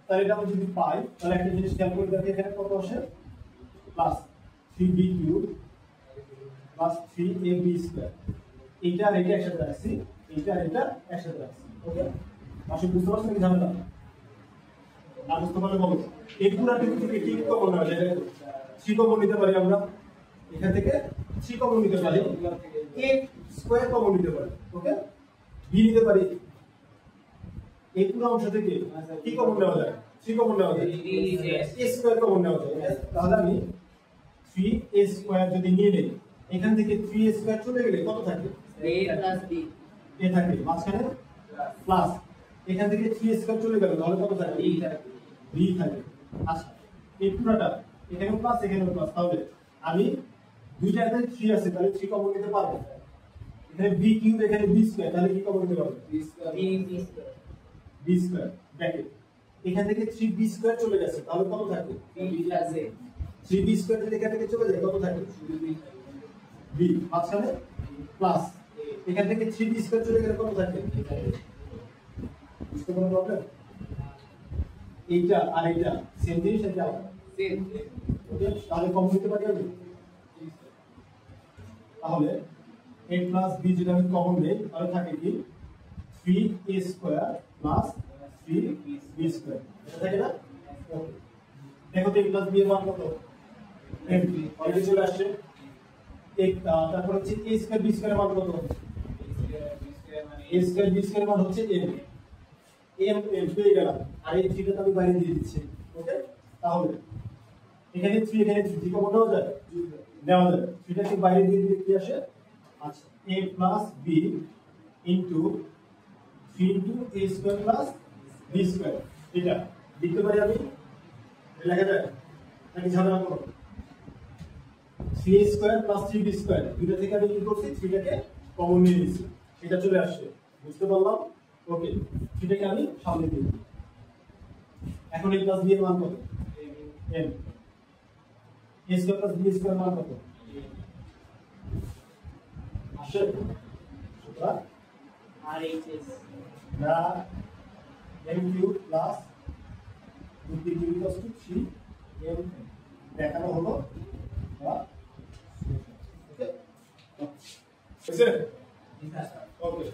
তাহলে এটা আমরা যদি পাই, তাহলে একটা জিনিস খেয়াল করে দেখি, এখানে কত আসে, plus 3b cube plus 3ab square, এইটা আর এটা একসাথে রাখছি, এইটা আর এটা একসাথে রাখছি। ওকে, আসলে বুঝতে পারছেন কি ঝামেলা? না বুঝতে পারলে বলো, এই পুরাটি থেকে কি কমন নেওয়া যায়, সি কমন নিতে পারি আমরা, এখান থেকে সি কমন নিতে পারি, a স্কয়ার কমন নিতে পারি, ওকে, b নিতে পারি, এই পুরো অংশ থেকে কি কমন নেওয়া যায়, সি কমন নেওয়া যায়, a স্কয়ার কমন নেওয়া যায়। তাহলে আমি 3a স্কয়ার যদি নিয়ে নেই, এখান থেকে 3 স্কয়ার চলে গেলে কত থাকে? a plus b a থাকে, মাঝখানে প্লাস, এখান থেকে 3 স্কয়ার চলে গেল তাহলে কত থাকে? b থাকে। আচ্ছা, এই পুরোটা এখানে প্লাস এখানে প্লাস, তাহলে আমি দুইটাতে 3 আছে তাহলে 3 কমন নিতে পারবো। এখানে b কিউব এখানে b স্কয়ার, তাহলে কি কমন নিতে পারবো? b স্কয়ার ব্র্যাকেট, এখান থেকে 3b স্কয়ার চলে গেছে তাহলে কত থাকে? b plus a 3b square যদি এখান থেকে চলে যায় কত থাকে? b মাঝখানে প্লাস, এখান থেকে 3b স্কয়ার চলে গেলে কত থাকে? বুঝতে কোনো প্রবলেম? এইটা আর এইটা সেম জিনিস, এটা same ওকে, তাহলে কমন নিতে পারি আমি। তাহলে a প্লাস b যেটা আমি কমন নেই তাহলে থাকে কি 3a square plus 3b square, এটা থাকে না? ওকে, দেখো তো a প্লাস b এর মান কত? m অলরেডি চলে আসছে। তারপর হচ্ছে a স্কয়ার b স্কয়ার এর মান কত? a স্কয়ার b স্কয়ার এর মান হচ্ছে m পেয়ে গেলাম, আর এই 3 টা আমি বাইরে দিয়ে দিচ্ছি। ওকে, তাহলে এখানে 3 এখানে 3 কমন নেওয়া যায়, নেওয়া যায়, 3 টাকে বাইরে দিয়ে দিলে কি আসে? আচ্ছা, a plus b into 3 into a square plus b square, এটা লিখতে পারি আমি, এটা লেখা যায় নাকি ঝামেলা করব? 3a square plus 3b square, দুটো থেকে আমি কি করছি? 3 টাকে কমন নিয়ে নিয়েছি, এটা চলে আসছে, বুঝতে পারলাম? ওকে, 3 টাকে আমি সামনে দিয়ে দিই। এখন a প্লাস b এর মান কত? m, a square plus b square মান কত? আসে সুতরাং RHS না m cube plus 2p cube equals two 3m দেখানো হলো, বা ওকে বুঝছে? ওকে,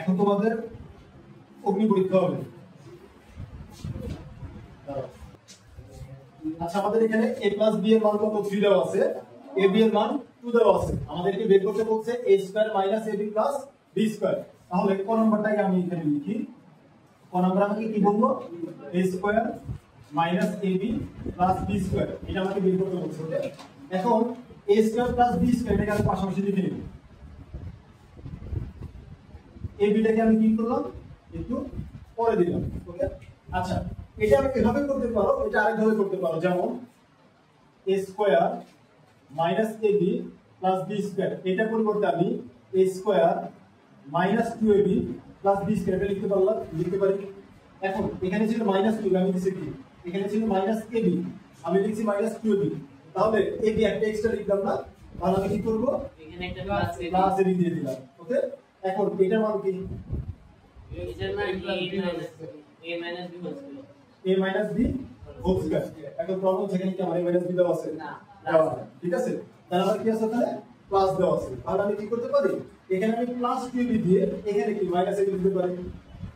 এখন তোমাদের অগ্নি পরীক্ষা হবে। আচ্ছা, আমাদের এখানে a প্লাস b এর মান কত? 3 দেওয়া আছে, a b এর মান 2 দেওয়া আছে, আমাদেরকে বের করতে বলছে a square minus ab plus b square. তাহলে ক নাম্বারটাকে আমি এখানে লিখি, ক নাম্বার আমাকে কি বলবো? a square minus ab plus b square, এটা আমাকে বের করতে বলছে। ওকে, এখন a square plus b square এটাকে আমি পাশাপাশি লিখে নিব, ab টাকে আমি কি করলাম? একটু পরে দিলাম। ওকে, আচ্ছা, এটা আমি এভাবে করতে পারো, এটা আরেকভাবে করতে পারো, যেমন a square minus ab plus b square, এটা পরিবর্তে আমি a square minus 2ab plus b square এটা লিখতে পারি। এখন এখানে ছিল মাইনাস 2, আমি লিখছি কি? এখানে ছিল মাইনাস ab, আমি লিখছি মাইনাস 2ab, তাহলে ab একটা এক্সট্রা লিখলাম না, তাহলে আমি কি করব? এখানে একটা প্লাস প্লাস ab দিয়ে দিলাম। ওকে, এখন এটার মান কি? এটার মান a minus b whole square a minus b whole square. এখন প্রবলেম সেখানে কি আমার a minus b দেওয়া আছে? না, দেওয়া আছে, ঠিক আছে, তাহলে আমার কি আছে? তাহলে প্লাস দেওয়া আছে, তাহলে আমি কি করতে পারি? এখানে আমি প্লাস 2b দিয়ে এখানে কি মাইনাস ab দিতে পারি।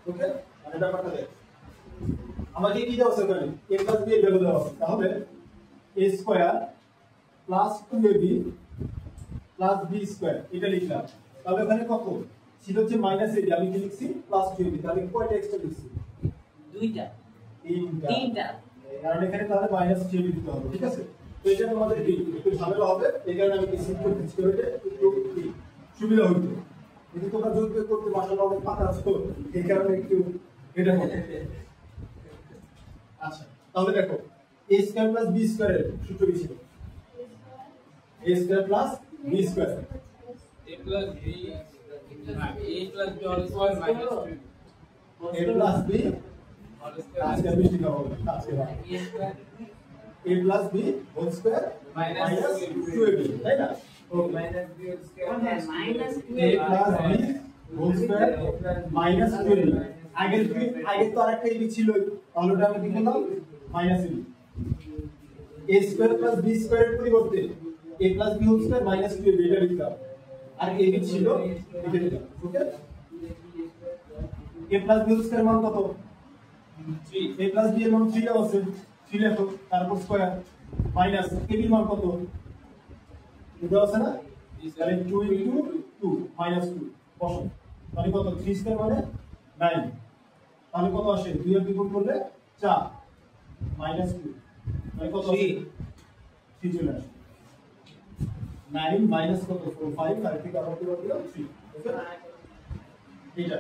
ওকে, মানে ব্যাপারটা দেখ, আমাকে কি দেওয়া আছে? এখানে a প্লাস b এর ভ্যালু দেওয়া আছে, তাহলে a square plus 2ab plus b square এটা লিখলাম। তাহলে এখানে কত ছিল? হচ্ছে মাইনাস ab, আমি কি লিখছি? প্লাস 2ab, তাহলে কয়টা এক্সট্রা লিখছি? দুইটা তিনটা, কারণ এখানে তাহলে মাইনাস 3ab দিতে হবে, ঠিক আছে? তো এটা আমাদের একটু ঝামেলা হবে, এই কারণে আমি কিছু করতে এটা একটু সুবিধা হইতো, কিন্তু তোমরা যোগ বিয়োগ করতে মাশাআল্লাহ অনেক পাকা আছো, এই কারণে একটু এটা হবে। আচ্ছা, তাহলে দেখো a স্কয়ার প্লাস b স্কয়ারের সূত্র কি ছিল? a square plus b square, a plus b whole square minus 2 a plus b whole square আজকে মিষ্টি খাবো আজকে ভাই, a plus b whole square minus 2ab, তাই না? ওকে, minus b whole square minus 2 a plus b whole square minus 2ab, আগে তো আরেকটা ab ছিল, তাহলে ওটা আমি কি করলাম? Minus ab, a square plus b স্কয়ারের পরিবর্তে a plus b whole square minus 2ab এটা লিখলাম, আর ab ছিল লিখে দিলাম। Okay, a plus b whole square মান কত? 3, a plus b এর মান 3 দেওয়া আছে, 3 লেখো, তারপর স্কয়ার মাইনাস ab এর মান কত? দেওয়া আছে না? তাহলে 2 ইনটু 2 মাইনাস 2 বসো, তাহলে কত? 3 স্কয়ার মানে 9, তাহলে কত আসে? 2 এর দ্বিগুণ করলে 4 মাইনাস 2, তাহলে কত আসে? 3 চলে আসে 9 মাইনাস কত 4 5 আর থেকে আবার কি বলবো 3 ওকে এটা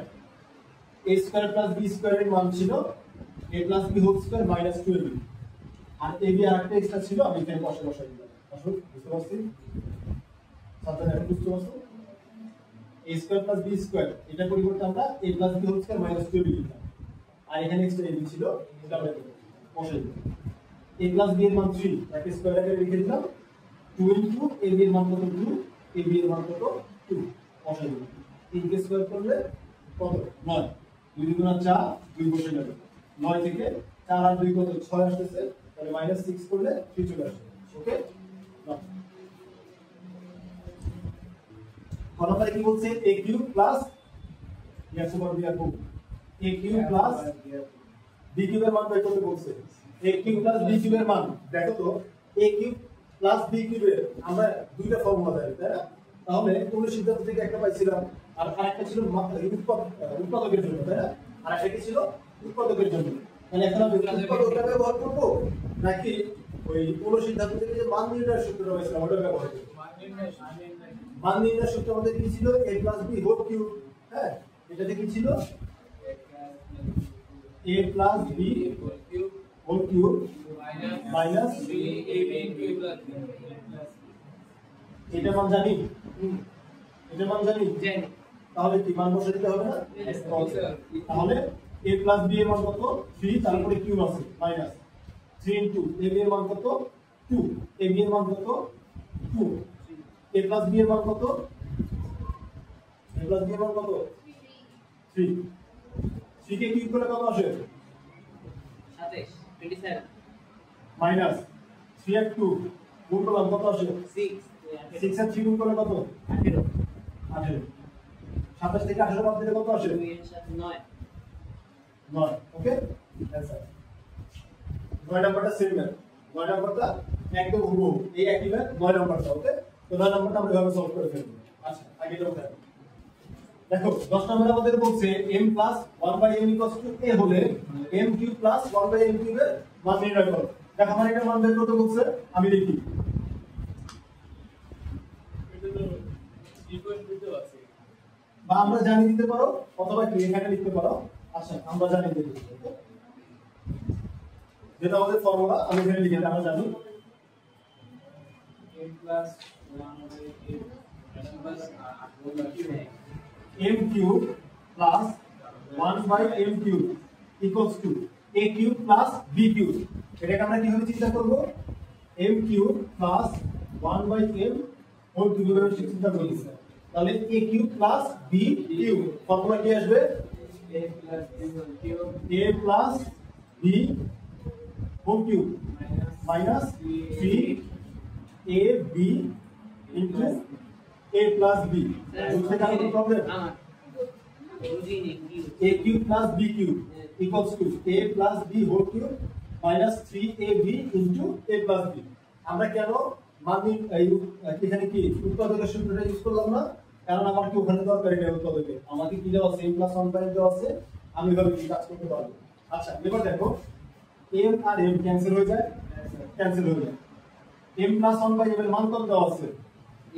a স্কয়ার প্লাস b স্কয়ারের মান ছিল a plus b whole square minus 12 আর a b আরেকটা এক্সট্রা ছিল আমি এখানে বসাই দিলাম আসলে বুঝতে পারছি সাবধানে একটু বুঝতে পারছো a square plus b square এটা পরিবর্তে আমরা a plus b whole square minus 12 লিখলাম আর এখানে এক্সট্রা a b ছিল এটা আমরা বসাই দিলাম a প্লাস b এর মান 3 এক স্কয়ার আকারে লিখে দিলাম 2 ইনটু a b এর মান কত 2 a b এর মান কত 2 বসাই দিলাম 3 কে স্কয়ার করলে কত 9 2 দুগুণ 4 2 বসে যাবে 9 থেকে 4 আর 2 কত 6 আসতেছে তাহলে -6 করলে 3 চলে আসবে ওকে কোনটায় কি বলছে a কিউব প্লাস ইয়াস ওভার বি cube a cube plus b কিউবের মান বের করতে বলছে a কিউব প্লাস b কিউবের মান দেখো তো a কিউব প্লাস b কিউবের আমরা দুইটা ফর্মুলা জানি তাই না তাহলে কোন সিদ্ধান্ত থেকে একটা পাইছিলাম আর আরেকটা ছিল উৎপাদকের জন্য তাই না আর একটা কি ছিল উৎপাদকের জন্য মানে এখন আমি উৎপাদকটা ব্যবহার করব নাকি ওই কোন সিদ্ধান্ত থেকে যে মান নির্ণয়ের সূত্রটা পাইছিলাম ওটা ব্যবহার করব মান নির্ণয়ের সূত্র আমাদের কি ছিল a + b হোল কিউব হ্যাঁ এটাতে কি ছিল a + b whole cube minus 3ab cube plus এটা মান জানি এটা মান জানি তাহলে কি মান বসে দিতে হবে না তাহলে a + b এর মান কত 3 তারপরে কিউব আছে মাইনাস 3 ইনটু a b এর মান কত 2 a b এর মান কত 2 a + b এর মান কত a + b এর মান কত 3 3 কে কিউব করলে কত আসে 27 27 মাইনাস 3 আর 2 গুণ করলে কত আসে 6 6 আর 3 গুণ করলে কত 18 18 27 থেকে 18 বাদ দিলে কত আসে 2 এর সাথে 9 9 ওকে অ্যানসার 9 নাম্বারটা সেম না 9 নাম্বারটা একদম হুবহু এই একই না 9 নাম্বারটা ওকে তো 9 নাম্বারটা আমরা এভাবে সলভ করে ফেলব আচ্ছা আগে যাও দেখো 10 নম্বর আমাদের বলছে m + 1/m = a হলে m কিউব + 1/m কিউবের মান নির্ণয় করো দেখো আমার এটা মান বের করতে বলছে আমি লিখি এটা তো ইকুয়েশন দিতে আছে বা আমরা জানি দিতে পারো অথবা কি এখানে লিখতে পারো আচ্ছা আমরা জানি দিতে পারো যেটা আমাদের ফর্মুলা আমি এখানে লিখে আমরা জানি m + 1/m m cube plus 1/m cube equals to a cube plus b cube এটাকে আমরা কিভাবে চিন্তা করব m cube plus 1/m whole কিউবের চিন্তা করব তাহলে a cube plus b cube formula কি আসবে a + b whole cube a plus b whole cube minus 3 ab into a plus b বুঝতে পারছো problem a cube plus b cube equals to a plus b whole cube minus 3ab into a plus b আমরা কেন মান এখানে কি উৎপাদকের সূত্রটা ইউজ করলাম না কারণ আমার কি ওখানে দরকার এটা উৎপাদকে আমাকে কি দেওয়া আছে m + 1/m দেওয়া আছে আমি এভাবে কি কাজ করতে পারবো আচ্ছা এবার দেখো m আর m ক্যান্সেল হয়ে যায় m + 1/m এর মান কত দেওয়া আছে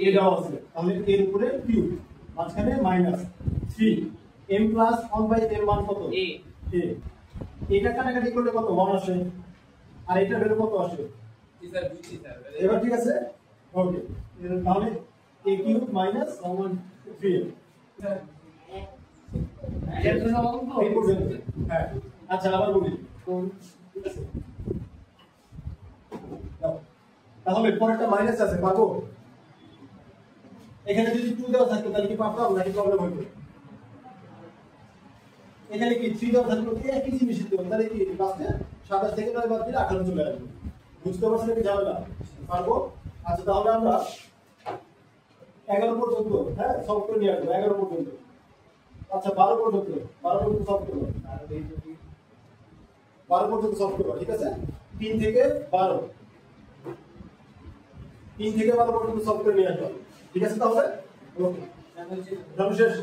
a দেওয়া আছে তাহলে এর উপরে কিউব মাঝখানে মাইনাস 3 m + 1/m মান কত a এটা কাটাকাটি করলে কত 1 আসে আর এটা বের কত আসে স্যার বুঝছি স্যার এবার ঠিক আছে ওকে তাহলে a কিউব মাইনাস 3m এর জন্য অঙ্ক এই পর্যন্ত হ্যাঁ আচ্ছা আবার বলি কোন ঠিক আছে দাও। তাহলে পরেরটা মাইনাস আছে পাবো এখানে যদি 2 দেওয়া থাকতো তাহলে কি পারতাম নাকি প্রবলেম হতো এখানে কি 3 দেওয়া থাকতো কি একই জিনিস দিতে তাহলে কি লাস্টে 27 থেকে 9 বাদ দিলে 18 চলে আসবে বুঝতে পারছেন কি ঝামেলা পারবো আচ্ছা তাহলে আমরা 11 পর্যন্ত হ্যাঁ সলভ করে নিয়ে আসবো 11 পর্যন্ত আচ্ছা 12 পর্যন্ত সলভ করব আর এই যদি 12 পর্যন্ত সলভ করব ঠিক আছে 3 থেকে 12 3 থেকে 12 পর্যন্ত সলভ করে নিয়ে আসবো ঠিক আছে তাহলে ওকে শেষ